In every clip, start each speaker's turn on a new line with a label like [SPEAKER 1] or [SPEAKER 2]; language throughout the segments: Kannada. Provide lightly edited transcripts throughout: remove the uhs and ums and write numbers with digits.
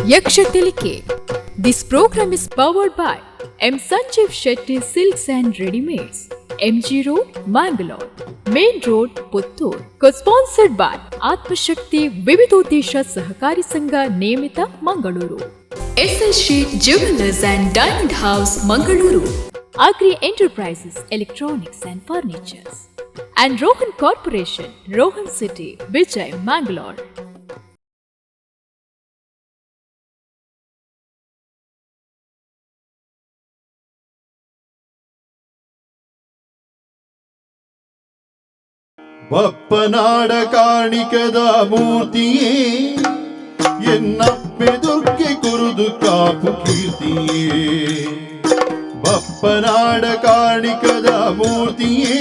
[SPEAKER 1] Yakshatilike. This program is powered by M. Sanjeev Shetty Silks and Readymades, MG Road, Mangalore, Main Road, Puttur. Co-sponsored by Atmashakti Vividodesha Sahakari Sangha Niyamita, Mangaluru. SSG Jewelers and Diamond House, Mangaluru. Agri Enterprises, Electronics and Furnitures. And Rohan Corporation, Rohan City, Vijay, Mangalore.
[SPEAKER 2] ಬಪ್ಪನಾಡ ಕಾಣಿಕದ ಮೂರ್ತಿಯೇ ಎನ್ನಪ್ಪೆದುರ್ಗೆ ಕುರುದು Kapu ಕೀರ್ತಿಯೇ ಬಪ್ಪನಾಡ ಕಾಣಿಕದ ಮೂರ್ತಿಯೇ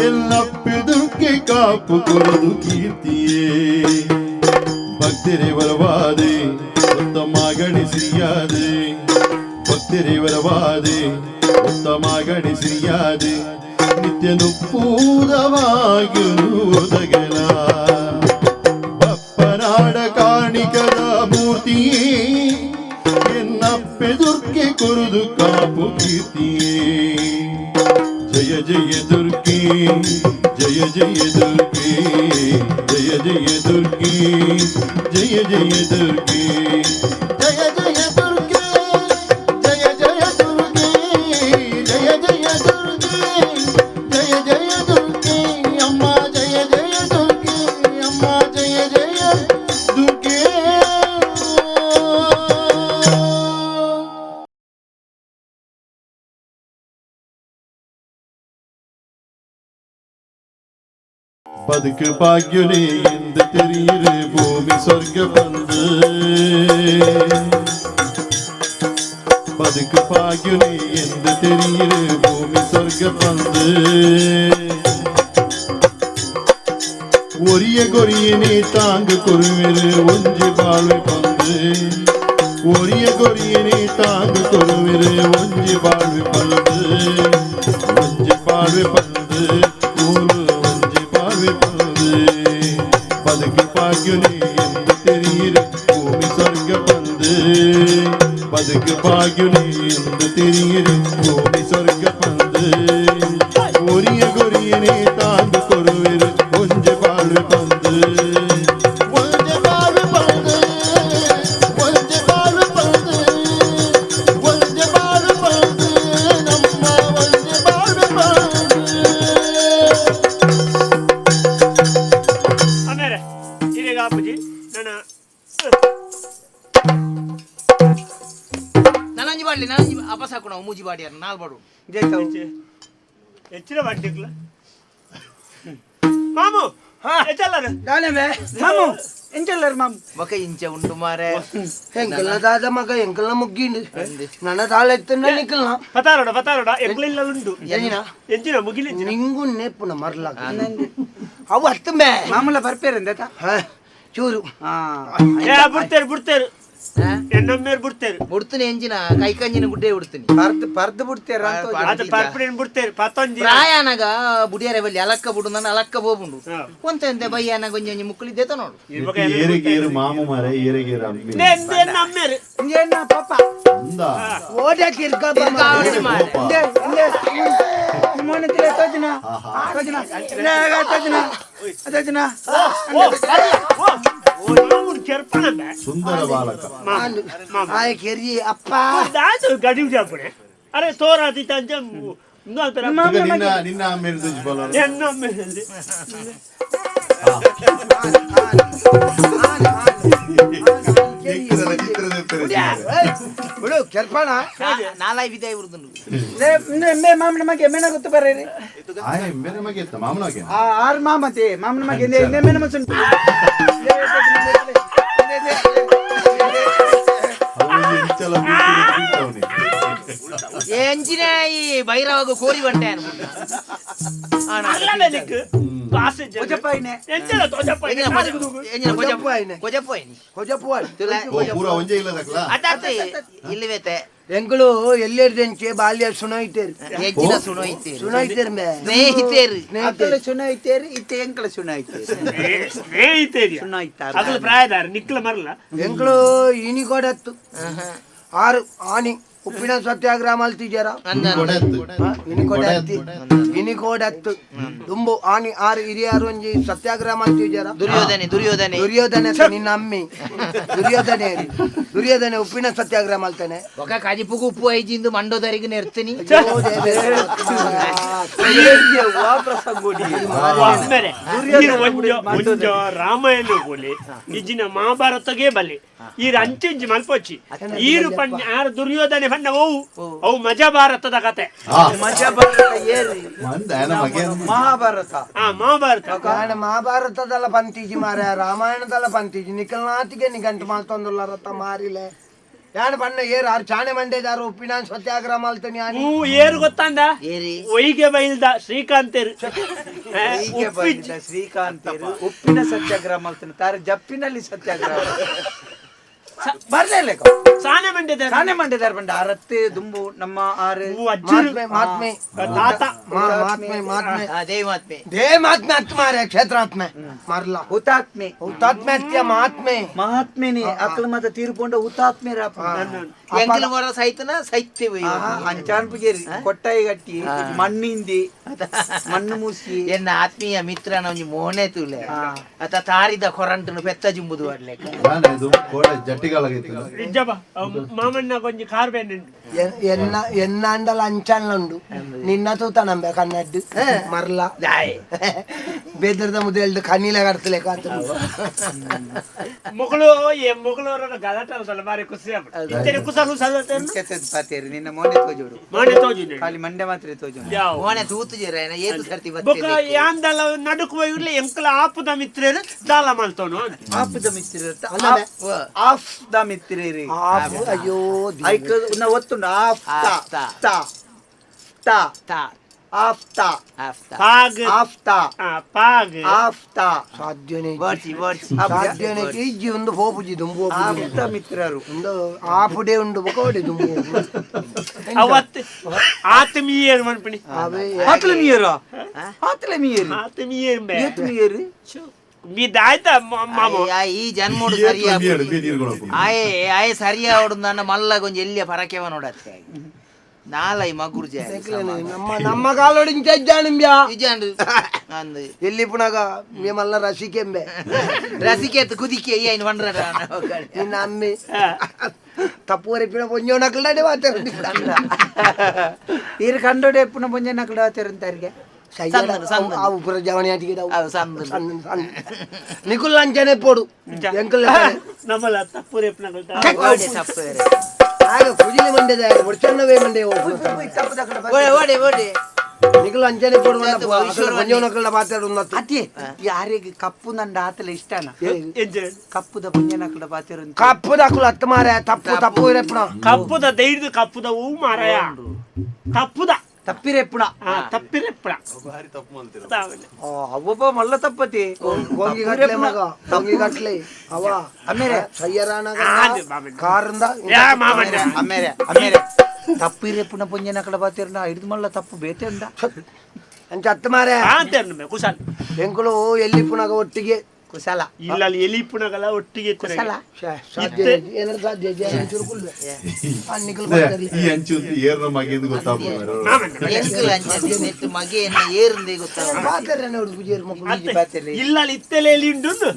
[SPEAKER 2] ಎನ್ನಪ್ಪೆದುರ್ಗೆ Kapu ಕುರುದು ಕೀರ್ತಿಯೇ ಭಕ್ತರೇ ವರವಾದೆ ಉತ್ತಮ ಗಣಿಸಿಯಾದೆ ಭಕ್ತರೇ ವರವಾದೆ ಉತ್ತಮ ಗಣಿಸಿಯಾದೆ ನಿತ್ಯನು ಪೂರವಾಗಿರುವುದಗೆಲ ಬಪ್ಪನಾಡ ಕಾಣಿಕದ ಮೂರ್ತಿಯೇ ಎನ್ನಪ್ಪೆದುರ್ಗೆ ಕುರುದು ಕಾಪು ಕೀರ್ತಿಯೇ ಜಯ ಜಯ ದುರ್ಗೆ ಜಯ ಜಯ ದುರ್ಗೆ ಜಯ ಜಯ ದುರ್ಗೆ ಜಯ ಜಯ ದುರ್ಗೆ ಜಯ ಜಯ ದುರ್ಗೆ ಜಯ ಜಯ ದುರ್ಗೆ ಜಯ ಜಯ ದುರ್ಗೆ ಜಯ ಜಯ ದುರ್ಗೆ ಅಮ್ಮ ಜಯ ಜಯ ದುರ್ಗೆ ಅಮ್ಮ ಜಯ ಜಯ ದುರ್ಗೆ பதுக்கு பாக்யுனே இந்த தெரியிரு பூமி சொர்க்க பந்து பதுக்கு பாக்யுனே இந்த தெரியிரு பூமி சொர்க்க பந்து ஒரிய கொரியனே தாங்கு குருவிரு ஒஞ்சி பாழ்வை பந்து ஒரிய கொரியனே தாங்கு குருவிரு ஒஞ்சி பாழ்வை பந்து ஒஞ்சி பாழ்வை பந்து பதுக்கு பாக்யுனே என்று தெரியிரு பூமி சொர்க்க பந்து பதுக்கு பாக்யுனே என்று தெரியிரு பூமி சொர்க்க பந்து ஒரிய கொரியனே தாங்கு கொருவிரு கொஞ்ச வாழ்வு பந்து கொஞ்ச வாழ்வு பந்து கொஞ்ச வாழ்வு பந்து கொஞ்ச வாழ்வு பந்து நம்ம கொஞ்ச வாழ்வு பந்து
[SPEAKER 3] ಅಪ್ಪಾಜಿ
[SPEAKER 4] ನನಂಜಿ ಬಾಡ್ಲಿ ಅಪ್ಪ ಸಾಕು ನಾವು ಮೂಜಿ ಬಾಡಿ ನಾಲ್ ಬಾಡು
[SPEAKER 3] ಹೆಚ್ಚಿನ ಬಾಡ್ಲಿಕ್ಲ ಮಾಮು ಎಚ್ಚಲ್ಲರು
[SPEAKER 5] ದಾನವೇ ಮಾಮು ಎಂಚಲ್ಲರು ಮಾಮು
[SPEAKER 4] ಮಕ ಇಂಚೆ ಉಂಟು ಮಾರೆ
[SPEAKER 5] ಎಂಕಲ್ನ ದಾದ ಮಗ ಎಂಕಲ್ನ ಮುಗ್ಗಿಂಡು ನನ್ನ ತಾಳ ಎತ್ತನ್ನ ನಿಕ್ಕಲ್ನ
[SPEAKER 3] ಪತಾರೋಡ ಎಂಕ್ಲಿಲ್ಲ ಉಂಟು ಎಂಚಿನ ಮುಗಿಲಿ
[SPEAKER 5] ನಿಂಗು ನೆಪ್ಪುನ ಮರ್ಲ ಅವು ಹತ್ತಂಬೆ ಮಾಮೂಲ ಬರ್ಪೇರಂದ ಚೂರು
[SPEAKER 3] ಬಿಡ್ತೇರು ಎನ್ನೊಮ್ಮೇರು ಬಿಡ್ತೇರು
[SPEAKER 4] ಬಿಡ್ತೀನಿ ಎಂಜಿನ ಕೈ ಕಂಜಿನ ಗುಡ್ಡೆ ಬಿಡ್ತೀನಿ
[SPEAKER 5] ಪರ್ದು ಬಿಡ್ತೇರ
[SPEAKER 3] ಅದು ಪರ್ಪಡೇನು ಬಿಡ್ತೇರು ಪತ್ತೊಂದು
[SPEAKER 4] ಪ್ರಾಯನಾಗ ಬುಡಿಯಾರೆ ಬಲ್ಲಿ ಅಲಕ್ಕ ಬಿಡು ನಾನು ಅಲಕ್ಕ ಹೋಗ್ಬುಂಡು ಒಂತೆ ಬಯ್ಯನ ಗೊಂಜಿ ಮುಕ್ಕಳಿದ್ದೆ ನೋಡು
[SPEAKER 2] ಏರಿಗೇರು ಮಾಮು ಮರೆ ಏರಿಗೇರು
[SPEAKER 3] ಅಮ್ಮೇರು
[SPEAKER 5] ಇಂಜೇನ ಪಾಪ ಓಡ ಕಿರ್ಕ ಮೋನ ತಿರ ತೋಜನ ತೋಜನ ತೋಜನ ತೋಜನ
[SPEAKER 2] ಸುಂದರ ಬಾಲಕ
[SPEAKER 5] ಆಯ ಕೆರಿ ಅಪ್ಪ
[SPEAKER 3] ದಾದು ಗಡಿ ಜಾಪಣೆ ಅರೆ ತೋರಾತಿ ತಂಜ
[SPEAKER 2] ನಿನ್ನ ಆಮೇಲೆ ದುಜ್ಬಲ
[SPEAKER 3] ಎನ್ನೊಮ್ಮೆ
[SPEAKER 5] ಬಿಡು ಕೆರ್ಪಣ
[SPEAKER 4] ನಾಲಾಯ್ ವಿದಾಯ ಉರ್ದುಂಡು
[SPEAKER 5] ಮಾಮನ ಮಗೆ ಎಮ್ಮೆನ ಗೊತ್ತು ಬರ್ರಿ
[SPEAKER 2] ಎಂಬೆನ ಮಗೆ ಇತ್ತ ಮಾಮನಗೆ
[SPEAKER 5] ಆರು ಮಾಮತೆ ಮಾಮನ ಮಗೆ ಎಮ್ಮೆನ ಮಸುಂಟು
[SPEAKER 4] ಎಂಜಿನ ಈ ಬೈರವಾಗ ಕೋರಿ ಬಂಟೆ
[SPEAKER 2] ಪೂರ ಒಂಜೆ ಇಲ್ಲದಕ್ಲ
[SPEAKER 4] ಇಲ್ಲವೇತೆ
[SPEAKER 5] ಎಂಕುಲು ಎಲ್ಲೆರ್ದೆಂಚೆ ಬಾಲ್ಯ ಸುನೈತೇರು
[SPEAKER 4] ಹೆಚ್ಚಿನ ಸುಣೋಯ್ತೇರು
[SPEAKER 5] ಸುನೈತೇರು ಮೇ
[SPEAKER 4] ಸ್ನೇಹಿತೇರು
[SPEAKER 6] ಅಕ್ಕಲ ಸುನಾಯ್ತೇರಿ ಇತ್ತೆ ಎಂಕಲ ಸುನಾಯ್ತೇರಿ
[SPEAKER 3] ಸ್ನೇಹಿತೇರಿ
[SPEAKER 6] ಸುನಾಯ್ತಾರ
[SPEAKER 3] ಅಗಲ ಪ್ರಾಯದಾರ ನಿಕ್ಲ ಮರಲ
[SPEAKER 5] ಎಂಕುಲು ಇನಿ ಕೊಡತ್ತು 6 ಆನಿ ಉಪ್ಪಿನ ಸತ್ಯಾಗ್ರಹ ಮಲ್ತಿಜಾರ ಇನಿ ಕೊಡತ್ತು ತುಂಬು ಆನಿ 6 ಹಿರಿಯರು ಒಂಜಿ ಸತ್ಯಾಗ್ರಹ ಮಲ್ತಿಜಾರ ದುರ್ಯೋಧನೆ ನಿನ್ನ ಅಮ್ಮಿ ದುರ್ಯೋಧನೆ ಉಪ್ಪಿನ ಸತ್ಯಾಗ್ರಹ ಮಲ್ತಾನೆ
[SPEAKER 4] ఒక కజిపుకు ఉప్పు ఐజిందు మండోదరికి నెర్తని
[SPEAKER 3] ರಾಮಾಯಣ ಬೋಲೆ ಇಜಿನ ಮಹಾಭಾರತಗೆ ಬಲೆ ಈರ ಅಂಚೆಂಜಿ ಮಲ್ಪೊಚ್ಚಿ ಈರು ಪಂಡ ಆರು ದುರ್ಯೋಧನೆ ಪಂಡ ಅವು ಮಜಾ ಭಾರತದ ಕತೆ
[SPEAKER 6] ಮಹಾಭಾರತ
[SPEAKER 5] ಮಹಾಭಾರತದಲ್ಲ ಪಂತೀಜಿ ಮಾರ ರಾಮಾಯಣದಲ್ಲ ಪಂತೀಜಿ ನಿಖಲ್ನಾಥಿಗೆ ನಿಗಂಟು ಮಾಲ್ತೊಂದುಲ್ಲ ರಥ ಮಾರಿಲೆ ಯಾಣ ಪಣ್ಣ ಏರು 6 ಚಾಣೆ ಮಂಡೇದಾರು ಉಪ್ಪಿನ ಸತ್ಯಾಗ್ರಹ ಮಾಲ್ತಾನೆ
[SPEAKER 3] ಏರು ಗೊತ್ತಾಂದ ಒಯ್ಗೆ ಬೈಲ್ದ ಶ್ರೀಕಾಂತೇರು
[SPEAKER 6] ಶ್ರೀಕಾಂತರು ಉಪ್ಪಿನ ಸತ್ಯಾಗ್ರಹ ಮಾಡ್ತಾನೆ ತಾರೆ ಜಪ್ಪಿನಲ್ಲಿ ಸತ್ಯಾಗ್ರಹ ಬರ್ಲಿಲ್ಲ
[SPEAKER 3] ಸಾನೆ ಮಂಡ್ಯದ
[SPEAKER 6] ಸಾನೆ ಮಂಡ್ಯದಾರ ಬಂಡ ಅರತ್ತೆ ದುಂಬು ನಮ್ಮ ಆರು
[SPEAKER 5] ಮಾತ್ಮೆ ಕ್ಷೇತ್ರಾತ್ಮೆ ಮಾರ್ಲ
[SPEAKER 6] ಹುತಾತ್ಮೆ
[SPEAKER 5] ಮಹಾತ್ಮೆ
[SPEAKER 6] ಅಕ್ಕಳ ಮತ ತೀರ್ಕೊಂಡ ಹುತಾತ್ಮೆ
[SPEAKER 4] ಎಂಕಲ್ ಮರ ಸೈತನ ಸೈತ್ಯ
[SPEAKER 6] ಅಂಚಾನ್ಪುಗೇರಿ ಕೊಟ್ಟಾಯಿ ಗಟ್ಟಿ ಮಣ್ಣಿಂದಿ ಮಣ್ಣು ಮೂಸಿ
[SPEAKER 4] ಎನ್ನ ಆತ್ಮೀಯ ಮಿತ್ರನ ಒಂಜಿ ಮೋನೆ ತುಲೆ ಅತ ತಾರಿದ ಕೊರಂಟನು ಪೆತ್ತ ಜುಂಬುದು
[SPEAKER 3] ಮಾಮಣ್ಣ ಕೊಂಚ ಕಾರ್ ಬೇನೆ
[SPEAKER 5] ಎನ್ನಂಡಲ ಅಂಚಾನ್ಲುಂಡು ನಿನ್ನ ತೂತನಂಬೆ ಕನ್ನಡ್ಡು ಮರ್ಲ ಬೆದರ್ದ ಮುದ್ದೆ ಕಣ್ಣೀಲೆ ಕಡ್ತಲೆ
[SPEAKER 3] ಮೊಗಳು ಮೊಗಳವರ ಗಲಾಟಲ್ಲ ಬಾರಿ ಖುಷಿ ಕುಸಲು
[SPEAKER 6] ಪಾತೇರಿ ನಿನ್ನ ಮೋನೆ ತೋಜೋಡು
[SPEAKER 3] ಮಾಡಿ ತೋಜಿ
[SPEAKER 6] ಖಾಲಿ ಮಂಡೆ ಮಾತ್ರ ತೋಜೋಡು
[SPEAKER 4] ಮೋನೆ ತೂತು ಜೇರೇನ ಏತು ಸರ್ತಿ
[SPEAKER 3] ಬೊಕ ಯಾಂದಲ ನಡುಕು ಇರ್ಲಿ ಎಂಕಲ ಆಪುದ ಮಿತ್ರರು ದಾಲ ಮಾಡ್ತೋನು
[SPEAKER 6] ಆಪುದ ಮಿತ್ರ ಆಫ್ ದ ಮಿತ್ರೇರಿ
[SPEAKER 5] ಅಯ್ಯೋ
[SPEAKER 6] ಐಕ ಉನ್ನ ಒತ್ತುಂಡು ಆಫ್ ತಾ ತಾ ತಾ
[SPEAKER 4] ತಾ
[SPEAKER 6] ಆಫ್ ತಾ
[SPEAKER 3] ಪಾಗ್
[SPEAKER 6] ಆಫ್ ತಾ
[SPEAKER 3] ಪಾಗ್
[SPEAKER 6] ಆಫ್ ತಾ
[SPEAKER 5] ಸಾಧ್ಯನೇ
[SPEAKER 4] ಬರ್ಚಿ
[SPEAKER 5] ಸಾಧ್ಯನೇ ಇಜ್ಜಿ ಒಂದು ಹೋಪುಜಿ ದುಂಬು
[SPEAKER 6] ಆಫ್ ದ ಮಿತ್ರರು
[SPEAKER 5] ಒಂದು ಆಪುಡೆ ಉಂಡು ಬಕೋಡೆ ದುಂಬು
[SPEAKER 3] ಅವತ್ತು ಆತ್ಮೀಯರು ಮನ್ಪಣಿ
[SPEAKER 6] ಹಾತ್ಲೆ ಮೀಯರ ಹಾತ್ಲೆ ಮೀಯರು
[SPEAKER 3] ಆತ್ಮೀಯರು ಬೇ
[SPEAKER 6] ಏತ್ ಮೀಯರು
[SPEAKER 3] ಬಿದ್ದಾಯ್ತ ಮಾಮ
[SPEAKER 4] ಈ ಜನ್ಮೋಡು ಸರಿಯಾ ಆಯೆ ಸರಿಯಾ ಹೊಡ್ದು ಮಲ್ಲ ಕೊಂಚ ಎಲ್ಲಿಯ ಪರಕೆವ ನೋಡತ್ತೆ ನಾಲೈ ಮಗುರ್ಜಿ
[SPEAKER 5] ನಮ್ಮ ಕಾಲೊಡಿಂಚಾಣಿಂಬ್ಯಾ
[SPEAKER 4] ನಿಜಾಂಡು ಅಂದು
[SPEAKER 5] ಎಲ್ಲಿ ಪುನಗ ಮೇಮಲ್ಲ ರಸಿಕೆಂಬೆ
[SPEAKER 4] ರಸಿಕೆತ್ ಕುದಿಕೆ ಏನು ಬಂದ್ರ
[SPEAKER 5] ನಿನ್ನ ಅಮ್ಮಿ ತಪ್ಪುವರೆ ಪಿನ ಪೊಂಜೋಣಕ್ಲಡೆ ಮಾತಾಡ
[SPEAKER 6] ಇರು ಕಂಡೋಡೆ ಪುನಃ ಪೊಂಜ ನಕಡ ತೆರಂತಾರಿಗೆ
[SPEAKER 5] ಅವು ಪುರ ಜವಣಿ ಆಟಿಗೆ ನಿಕುಲ್ ಅಂಚನೆ ಪೋಡು ಎಂಕಲ್
[SPEAKER 3] ನಮ್ಮಲ್ಲ ತಪ್ಪು ರೇಪ್ನಗಳ್ತ
[SPEAKER 5] ಆಗ ಕುಜಿಲಿ ಮಂಡ್ಯದ ಒಡ್ಚನ್ನವೇ ಮಂಡ್ಯ
[SPEAKER 4] ಓಡಿ ಓಡಿ
[SPEAKER 5] ನಿಕುಲ್ ಅಂಚನೆ ಪೋಡು ಪೊಂಜೋಣಕ್ಲ ಮಾತಾಡು
[SPEAKER 6] ಅತಿ ಯಾರಿಗೆ ಕಪ್ಪು ನಂಡ ಆತಲ ಇಷ್ಟನ ಕಪ್ಪುದ ಪುಂಜನಕಡ ಪಾತಿರು
[SPEAKER 5] ಕಪ್ಪು ದಾಖಲು ಹತ್ತು ಮಾರ ತಪ್ಪು ಇರಪ್ಪಣ
[SPEAKER 3] ಕಪ್ಪುದ ದೈಡ್ದು ಕಪ್ಪುದ ಹೂ ಮಾರಾಯ ತಪ್ಪುದ
[SPEAKER 6] ತಪ್ಪಿರೆಪ್ಪುಣ
[SPEAKER 3] ತಪ್ಪಿರೆಪ್ಪುಣ
[SPEAKER 6] ಅವ್ವಪ್ಪ ಮಲ್ಲ ತಪ್ಪತಿ
[SPEAKER 5] ಗೊಂಗಿ ಗಟ್ಲೆ ಮಗ ಗೊಂಗಿ ಗಟ್ಲೆ ಅವ
[SPEAKER 6] ಅಮೇರೆ
[SPEAKER 5] ಸಯ್ಯರಾನ ಕಾರಿಂದ
[SPEAKER 6] ಅಮೇರೆ ಅಮೇರೆ ತಪ್ಪಿರೆಪ್ಪುಣ ಪುಂಜನಕಡ ಪಾತಿರ್ನ ಹಿಡಿದು ಮಲ್ಲ ತಪ್ಪು ಬೇತೆ ಉಂಡ
[SPEAKER 5] ಅಂಚ ಹತ್ತು ಮಾರ
[SPEAKER 3] ಕುಶಲ್
[SPEAKER 5] ಎಂಕುಳು ಎಲ್ಲಿ ಪುನಗ ಒಟ್ಟಿಗೆ
[SPEAKER 6] ಕುಶಲ
[SPEAKER 3] ಇಲ್ಲ ಎಲಿ ಪುಣಗಲ ಒಟ್ಟಿಗೆ
[SPEAKER 6] ಕುಶಲ
[SPEAKER 5] ಏನಾದ್ರು ಸಾಧ್ಯ
[SPEAKER 2] ಈ ಅಂಚು ಏರ್ನ ಮಗಿಂದು ಗೊತ್ತಾಗ್ಬೋದು
[SPEAKER 4] ಎಂಕಲ್ ಅಂಚೆ ನೆಟ್ಟು ಮಗೆಯನ್ನ ಏರಿಂದೆ ಗೊತ್ತಾಗ
[SPEAKER 3] ಇಲ್ಲ ಇತ್ತೆಲೆಯಲ್ಲಿ ಉಂಟು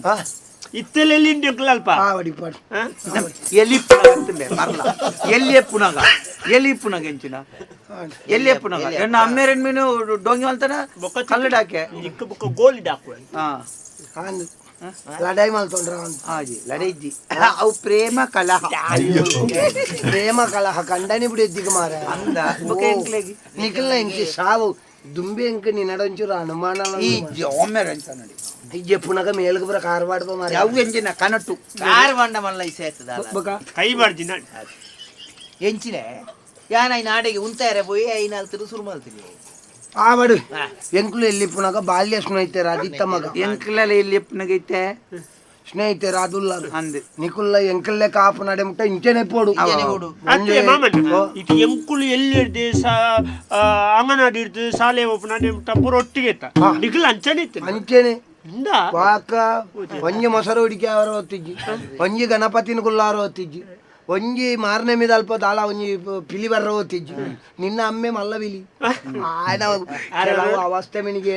[SPEAKER 3] ಇತ್ತೆಲೆಯಲ್ಲಿ ಉಂಟು ಅಲ್ಪ
[SPEAKER 6] ಎಲಿ ಪುಣಗ ಮರಲ ಎಲ್ಲಿಯೇ ಪುಣಗ ಎಲಿ ಪುಣಗ ಎಂಚಿನ ಎಲ್ಲಿಯೇ ಪುಣಗ ಎಣ್ಣ ಅಮ್ಮೇರನ್ ಮೀನು ಡೊಂಗಿ ಅಂತಾನ ಕಲ್ಲಡಾಕೆ
[SPEAKER 3] ಇಕ್ಕ ಬುಕ್ಕ ಗೋಲಿ ಡಾಕು
[SPEAKER 5] ಲಡಾಯಿ ಮಲ್ತೊಂಡ್ರ
[SPEAKER 6] ಹಾಜಿ ಲಡೈಜಿ ಅವು ಪ್ರೇಮ ಕಲಹ
[SPEAKER 5] ಪ್ರೇಮ ಕಲಹ ಕಂಡನಿ ಬಿಡಿದ್ದಿಗ ಮಾರ
[SPEAKER 6] ಅಂದ
[SPEAKER 5] ನಿಖಲ್ನ ಇಂಕಿ ಸಾವು ದುಂಬಿ ಅಂಕ ನೀ ನಡಂಚೂರು ಅನುಮಾನ
[SPEAKER 6] ಈ ಒಮ್ಮೆರ ಅಂತ ನೋಡಿ
[SPEAKER 5] ಇಜ್ಜೆ ಪುನಗ ಮೇಲ್ಗೆ ಬರ ಕಾರ್ವಾಡ್ಬ ಮಾರ
[SPEAKER 6] ಯಾವ ಎಂಜಿನ ಕನಟು
[SPEAKER 4] ಕಾರ್ವಾಂಡ ಮಲ್ಲ ಇಸೇತದ
[SPEAKER 3] ಕೈ ಮಾಡ್ತೀನಿ
[SPEAKER 4] ಎಂಚಿನೆ ಯಾನ ಈ ನಾಡಿಗೆ ಉಂತಾರೆ ಪೋಯಿ ಐನಾಲ್ ತಿರುಸುರು ಮಲ್ತೀನಿ
[SPEAKER 5] ಆವಡು ಎಂಕುಲು ಎಲ್ಲಿ ಪುನಗ ಬಾಲ್ಯ ಸ್ನೇಹಿತರ ಆದಿತ್ತ ಮಗ
[SPEAKER 6] ಎಂಕಲಲ್ಲಿ ಎಲ್ಲಿ ಪುನಗೈತೆ
[SPEAKER 5] స్నేహితులు అదుల్లారు
[SPEAKER 6] అంది
[SPEAKER 5] నికుల్ల ఎంకల్లే కాపు నడేముట ఇంటనే పోడు
[SPEAKER 3] ಅತ್ತೆ ಮಾಮಣ್ಣ ಇದು ಎಂಕುಲು ಎಲ್ಲಿ ಅಂಗನವಾಡಿ ಇರ್ತದೆ ಶಾಲೆ ಓಪನ್ ಪೂರ ಒಟ್ಟಿಗೆ ನಿಖಿಲ್ ಅಂಚನೆ ಇತ್ತು
[SPEAKER 5] ಅಂಚೆನೆ
[SPEAKER 3] ಇಂದ
[SPEAKER 5] ವಾಕ ಒಂಜಿ ಮೊಸರು ಹುಡಿಕ್ಯಾವರ ಹೊತ್ತಿಜ್ಜಿ ಒಂಜಿ ಗಣಪತಿನ ಕುಲ್ಲಾರ ಹೊತ್ತಿಜ್ಜಿ ಒಂಜಿ ಮಾರನೆ మీద ಅಲ್ಪ ದಾಳ ಒಂಜಿ ಪಿಲಿ ಬರ್ರ ಹೊತ್ತಿಜ್ಜಿ ನಿನ್ನ ಅಮ್ಮೆ ಮಲ್ಲ ವಿಲಿ ಆಯ್ನ ಅವಸ್ಥೆ ಮಿನಿಗೆ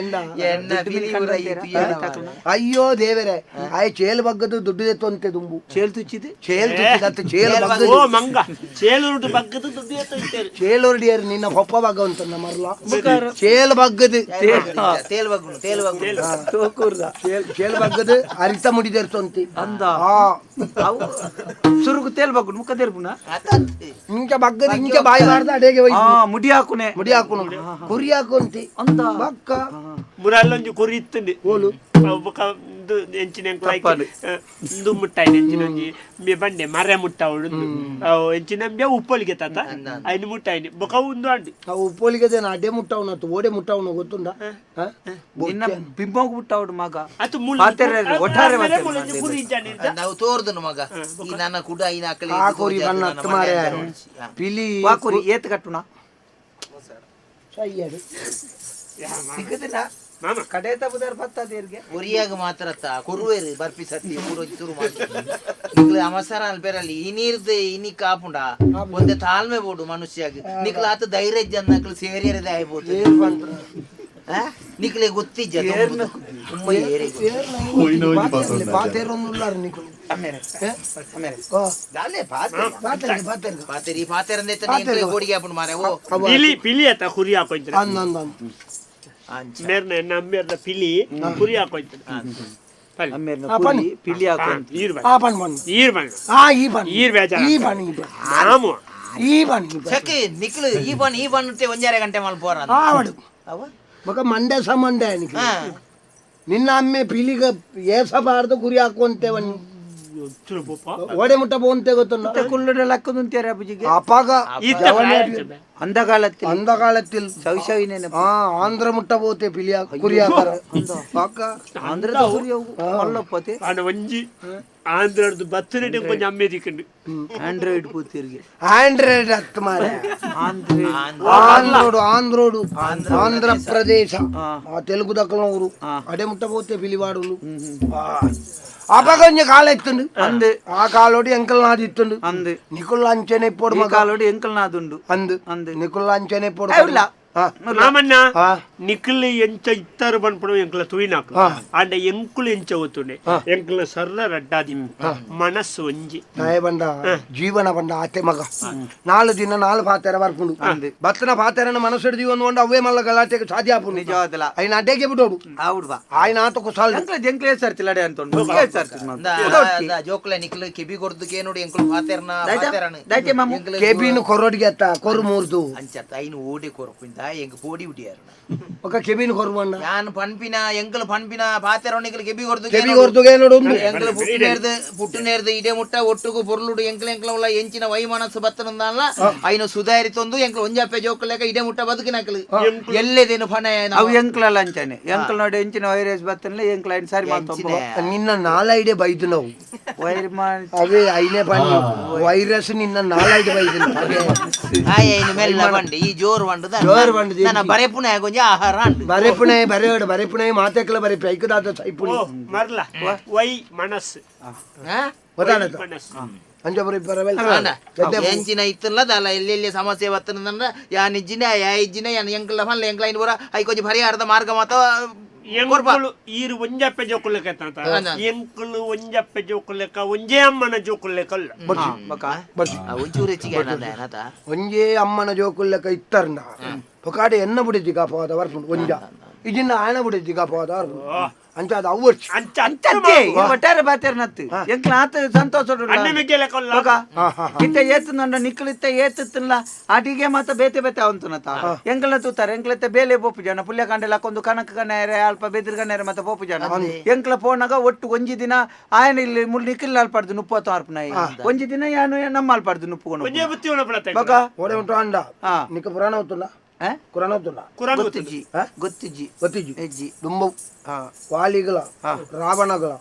[SPEAKER 5] ಅಯ್ಯೋ ದೇವರೇ ಆಯ್ ಚೇಲ್ ಬಗ್ಗದು ದುಡ್ಡು ಎತ್ತು ಅಂತೆ ದುಂಬು
[SPEAKER 6] చేలు తుచ్చిది
[SPEAKER 5] ಚೇಲ್ ತುಚ್ಚಿದತ್ತು ಚೇಲ್ ಬಗ್ಗದು
[SPEAKER 3] ಓ ಮಂಗ ಚೇಲೂರು ಬಗ್ಗದ ದುಡ್ಡು ಎತ್ತೈತೇರು
[SPEAKER 5] ಚೇಲ್ ಹೊರಡಿಯರು ನಿನ್ನ ಪಪ್ಪ ಬಗ್ಗ ಅಂತಂದ ಮರ್ಲ ಚೇಲ್ ಬಗ್ಗದು ಚೇಲ್ ಬಗ್ಗದು ಅರಿತ ಮುಡಿದೇರ್ತಂತಿ
[SPEAKER 6] ಅಂದ ಸುರುಕು ತೇಲ್ ಬಗ್ಗುಡು ಮುಖ ತೆರ್ಪುನ
[SPEAKER 5] ಇಂಕ ಬಗ್ಗದು ಇಂಕ ಬಾಯಿ ಮಾಡ್ದ ಅಡೆಗೆ ಹೋಯ್ತು
[SPEAKER 6] ಮುಡಿ ಹಾಕುನೆ
[SPEAKER 5] ಮುಡಿ ಹಾಕುನು ಕುರಿ ಹಾಕುಂತಿ
[SPEAKER 6] ಅಂದ
[SPEAKER 5] ಬಕ್ಕ
[SPEAKER 3] ಮುರಲ್ಲೊಂಜಿ ಕುರಿ ಇತ್ತಂడి
[SPEAKER 5] ಓಲು
[SPEAKER 3] ಎಂಚಿನ ಇಂದು ಮುಟ್ಟಾಯಿ ಎಂಚಿನೊಂಜಿ ಮೆ ಬಂಡೆ ಮರ ಮುಟ್ಟ ಉಳಿದು ಎಂಚಿನ ಉಪ್ಪೊಲಿಗೆ ತಾತ ಐನು ಮುಟ್ಟಾಯಿನಿ ಬೊಕ ಉಂದು ಅಂಡಿ
[SPEAKER 5] ಅವು ಉಪ್ಪೋಲಿಗೆ ಅಡ್ಡೆ ಮುಟ್ಟವನತ್ತು ಓಡೆ ಮುಟ್ಟವನು ಗೊತ್ತುಂಡ
[SPEAKER 6] ನಿನ್ನ ಬಿಂಬೋಗ್ ಬಿಟ್ಟವಡು ಮಗ
[SPEAKER 3] ಅದು ಮುಳ್ಳು
[SPEAKER 6] ಒಟ್ಟಾರೆ
[SPEAKER 3] ಕುರಿ ಇದ್ದಾನೆ
[SPEAKER 4] ನಾವು ತೋರ್ದನು ಮಗ ಈ ನನ್ನ ಕುಡ ಈ ನಾಕಲಿ
[SPEAKER 5] ಆ ಕುರಿ ಬಣ್ಣ ಹತ್ತು ಮಾರೆ ಪಿಲಿ
[SPEAKER 6] ವಾಕುರಿ ಏತ್ ಕಟ್ಟುನ
[SPEAKER 5] ಸಯ್ಯದು
[SPEAKER 6] ಸಿಗದಿಲ್ಲ
[SPEAKER 3] ಮಾಮ
[SPEAKER 6] ಕಡೆ ತಪ್ಪದಾರ ಬತ್ತದೇರ್ಗೆ
[SPEAKER 4] ಒರಿಯಾಗ ಮಾತ್ರ ಕೊರುವೇರು ಬರ್ಪಿ ಸತ್ತಿ ಪೂರ ಶುರು ಮಾಡಿ ಅವಸರ ಅಲ್ಪೇರಲ್ಲಿ ಈ ನೀರ್ದು ಇನಿ ಕಾಪುಂಡ ಒಂದೇ ತಾಳ್ಮೆ ಬೋಡು ಮನುಷ್ಯಾಗ ನಿಕ್ಲ ಆತ ಧೈರ್ಯ ನಕ್ಲು ಸೇರಿಯರದೇ ಆಯ್ಬೋದು ನಿಕ್ಲೆ ಗೊತ್ತಿಜ್ಜ ಗೋಡಿಗೆ ಹಾಪುಂಡು ಮಾರೆ ಓ
[SPEAKER 3] ಪಿಲಿ ಆತ ಕುರಿ ಹಾಕೋಯ್ತಾರೆ ಮೇರ್ನ ನಮ್ಮೇರ್ನ ಪಿಲಿ ಕುರಿ ಹಾಕೋಯ್ತಾರೆ
[SPEAKER 6] ಪಿಲಿ ಹಾಕೊಂತ
[SPEAKER 3] ಈರ್ ಬಣ್ಣ ಈರ್ ಬೇಜಾರ ನಾಮು
[SPEAKER 5] ಈ ಬಣ್ಣ
[SPEAKER 4] ಚಕ್ಕೆ ನಿಕ್ಲು ಈ ಬಣ್ಣತೆ ಒಂಜಾರೆ ಗಂಟೆ ಮಲ್ ಪೋರ
[SPEAKER 5] ಆವಡು ಮಗ ಮಂಡೆ ಮಂಡೆ ನಿನ್ನ ಅಮ್ಮೆ ಪಿಲಿಗ ಏಸಬಾರ್ದು ಗುರಿ ಹಾಕುವಂತೇವನಿ ಓಡೆ ಮುಟ್ಟ ಬೋಂತೆ ಗೊತ್ತುಂಡ
[SPEAKER 6] ಕುಲ್ಲುಡ ಲಕ್ಕದುಂತೇರೆ ಅಪ್ಪಜಿಗೆ
[SPEAKER 5] ಅಪಾಗ
[SPEAKER 6] ಅಂದಗಾಲത്തിൽ
[SPEAKER 5] ಅಂದಗಾಲത്തിൽ
[SPEAKER 6] ಶೌಶವಿನೇ
[SPEAKER 5] ಆಂಧ್ರ ಮುಟ್ಟ ಬೋತೆ ಪಿಲಿ ಕುರಿ ಹಾಕಾರ
[SPEAKER 6] ಆಂಧ್ರದ ಕುರಿ ಒಳ್ಳಪ್ಪತೆ
[SPEAKER 3] ಆನ ಒಂಜಿ ಆಂಧ್ರದ್ದು ಬತ್ತನೆಡೆ ಕೊಂಚ ಅಮ್ಮೆ ದಿಕ್ಕಂಡು
[SPEAKER 6] ಆಂಡ್ರಾಯ್ಡ್ ಕೂತಿರ್ಗೆ
[SPEAKER 5] ಆಂಡ್ರಾಯ್ಡ್ ಹತ್ತು ಮಾರೆ ಆಂಧ್ರೋಡು ಆಂಧ್ರ ಪ್ರದೇಶ తెలుగు దక్కలూరు అడే ముట్టబోతే పిలివాడులు అపగంజ కాలు ఎత్తుండు
[SPEAKER 6] అందు
[SPEAKER 5] ఆ కాలోడి ఎంకల్ నాది ఇత్తుండు
[SPEAKER 6] అందు
[SPEAKER 5] నికుల్ అంచనే పోడు
[SPEAKER 6] ఈ కాలోడి ఎంకల్ నాదుండు
[SPEAKER 5] అందు
[SPEAKER 6] అందు
[SPEAKER 5] నికుల్ అంచనే పోడు
[SPEAKER 3] ರಾಮಣ್ಣ ನಿಖಿಲ್ ಎಂಚ ಇತ್ತಾರು ಬನ್ಪಡು ಎಂಕ್ಲ ತುಯಿನಾಕು ಆಂಡ ಎಂಕುಲು ಎಂಚ ಓತುಂಡೆ ಎಂಕ್ಲ ಸರ್ರ ರಡ್ಡಾದಿ ಮನಸ್ಸು ಒಂಜಿ
[SPEAKER 5] ಬಂಡ ಜೀವನ ಬಂಡ ಆತೆ ಮಗ ನಾಲು ದಿನ ನಾಲು ಪಾತೆರ ಬರ್ಪುಂಡು ಬತ್ತನ ಪಾತೆರನ ಮನಸ್ಸು ಹಿಡಿದಿ ಒಂದು ಅವೇ ಮಲ್ಲ ಗಲಾಟೆಗೆ ಸಾಧ್ಯ ಆಪುಂಡು
[SPEAKER 6] ನಿಜವಾದಲ್ಲ
[SPEAKER 5] ఆయన అడ్డేకి బిడోడు
[SPEAKER 6] అవుడువా
[SPEAKER 5] ఆయన ఆతో కుసాలు
[SPEAKER 6] జంక్లే సర్తిలాడే అంటుండు
[SPEAKER 4] ಜೋಕ್ಲೆ ನಿಕ್ಲು ಕಿಬಿ ಕೊಡ್ದಕ್ಕೆ ನೋಡಿ ಎಂಕ್ಲು ಪಾತೆರ್ನ ಪಾತೆರನ
[SPEAKER 6] ದೈತೆ ಮಾಮು
[SPEAKER 5] కేబిన్ కొర్రోడికి ఎత్త కొరు మూర్దు
[SPEAKER 4] ಅಂಚತ್ತ ಐನು ಓಡಿ ಕೊರಪಿಂದ ಎಂಗ್ ಪೋಡಿ ಉಡಿಯಾರು
[SPEAKER 5] ఒక కేబిన్ కొరుమండ
[SPEAKER 4] ಯಾನ್ ಪನ್ಪಿನ ಎಂಕ್ಲು ಪನ್ಪಿನ ಪಾತೆರನಿಕ್ಲು ಕಿಬಿ ಕೊಡ್ದು
[SPEAKER 5] కేబి కొర్దుగే ನೋಡು
[SPEAKER 4] ಎಂಕ್ಲು ಪುಟ್ಟಿನೇರ್ದು ಇಡೆ ಮುಟ್ಟ ಒಟ್ಟುಗು ಪೊರ್ಲುಡು ಎಂಕ್ಲು ಉಲ್ಲ ಎಂಚಿನ ವೈ ಮನಸ್ಸು ಬತ್ತನಂದಲ್ಲ ಐನು ಸುಧಾರಿತೊಂದು ಎಂಕ್ಲು ಒಂಜಾಪೆ ಜೋಕ್ಲೆಕ ಇಡೆ ಮುಟ್ಟ ಬದುಕಿನಕ್ಲು ಎಲ್ಲೇದೇನು ಫನ
[SPEAKER 6] ಅವು ಎಂಕ್ಲಲ್ಲ ಅಂಚಾನೆ ಎಂಕ್ಲ ನೋಡಿ ಎಂಚಿನ ವೈರಸ್ ಬತ್ತನಲ್ಲ ಎಂಕ್ಲ ಐನ್ ಸಾರಿ ಮಾತೊಂಬ
[SPEAKER 5] నిన్న నాలైడే బైదునవు
[SPEAKER 6] వైర్ మా
[SPEAKER 5] అవే అయినే పని వైరస్ నిన్న నాలైడే బైదును
[SPEAKER 4] ಆಯ್ನು ಮೆಲ್ಲ ಬಂಡಿ ಈ ಜೋರು ಬಂಡು
[SPEAKER 5] ಜೋರು ಬಂಡು
[SPEAKER 4] ನನ್ನ ಬರೆಪುನ ಕೊಂಚ ಆಹಾರ ಅಂಡು
[SPEAKER 5] ಬರೆಪುಣೆ ಮಾತೆಕ್ಲ ಬರೆ ಪೈಕದಾತ ಸೈಪುಣಿ
[SPEAKER 3] ಮರ್ಲ ವೈ ಮನಸ್ಸು
[SPEAKER 5] ಗೊತ್ತಾನತ
[SPEAKER 3] ಮನಸ್ಸು
[SPEAKER 5] ಅಂಜ ಬರೆ ಬರವೆಲ್
[SPEAKER 4] ಎಂಚಿನ ಇತ್ತಲ್ಲ ದಲ್ಲ ಎಲ್ಲೆಲ್ಲಿ ಸಮಸ್ಯೆ ಬತ್ತನಂದ್ರ ಯಾ ನಿಜ್ಜಿನ ಯಾ ಇಜ್ಜಿನ ಯಾನ್ ಎಂಕ್ಲ ಫಲ್ಲ ಎಂಕ್ಲ ಐನು ಬರ ಐ ಕೊಂಚ ಪರಿಹಾರದ ಮಾರ್ಗ ಮಾತ
[SPEAKER 3] ಎಂಕುಲು ಈರು ಒಂಜಪ್ಪೆ ಜೋಕುಲೆಕ ಎಂಕುಲು ಒಂಜಪ್ಪೆ ಜೋಕುಲೆಕ ಒಂಜೇ ಅಮ್ಮನ ಜೋಕುಲೆಕಲ್ಲ
[SPEAKER 4] ಒಂಚೂರು ಹೆಚ್ಚಿಗೆ ಏನದ
[SPEAKER 5] ಒಂಜೇ ಅಮ್ಮನ ಜೋಕುಲ್ಲಕ ಇತ್ತರ್ನ ఒకటి ఎన్న బుడిది కాపోదా వరకు ಒಂಜ ಇದಿನ್ನ ಆಣ ಬುಡಿದಿ ಕಾపోದ ಅಂಚ ಅದು ಅವ್ವರ್ಚ್
[SPEAKER 6] ಅಂಚೆ ಒಟ್ಟಾರೆ ಬಾತೇರ್ನತ್ತು ಎಂಕ್ಲ ಆತ ಸಂತೋಷ ಇತ್ತ ಏತುಂಡ ನಿಕ್ಲಿತ್ತ ಏತುತ್ತಲ್ಲ ಆಟಿಗೆ ಮಾತ ಬೇತೆ ಬೇತೆ ಅವಂತನತ ಎಂಕ್ಲ ತೂತಾರೆ ಎಂಕ್ಲತ್ತ ಬೇಲೆ ಪೋಪು ಜನ ಪುಲ್ಯ ಕಂಡೆಲ್ಲ ಹಾಕೊಂಡು ಕನಕ ಕಣ್ಣೇರೆ ಅಲ್ಪ ಬೆದಿರ್ ಕಣ್ಣೇರೆ ಮತ್ತೆ ಪೋಪು ಜನ ಎಂಕ್ಲ ಪೋನಾಗ ಒಟ್ಟು ಒಂಜಿ ದಿನ ಆಯನ ಇಲ್ಲಿ ಮುಲ್ ನಿಕ್ಕಿಲ್ ಅಲ್ಪಾಡ್ದು ನುಪ್ಪತ್ತು ಅರ್ಪನಾಯಿ ಒಂಜಿ ದಿನ ಯಾನು ನಮ್ಮ ಅಲ್ಪಾಡ್ದು ನುಪ್ಪುಕೊಂಡು
[SPEAKER 5] ಓಡೆ ಉಂಟು ಅಂಡ ನಿಕ್ಕ ಪುರಾಣ అవుతుందా ಕುರಾನ್ ಓದ್ತುಂಡ
[SPEAKER 3] ಕುರಾನ್
[SPEAKER 6] ಗೊತ್ತಿಜ್ಜಿ ಗೊತ್ತಿಜ್ಜಿ
[SPEAKER 5] ಗೊತ್ತಿಜ್ಜಿ
[SPEAKER 6] ಹೆಜ್ಜಿ
[SPEAKER 5] ದುಂಬು ವಾಲಿಗಳ ರಾವಣಗಳ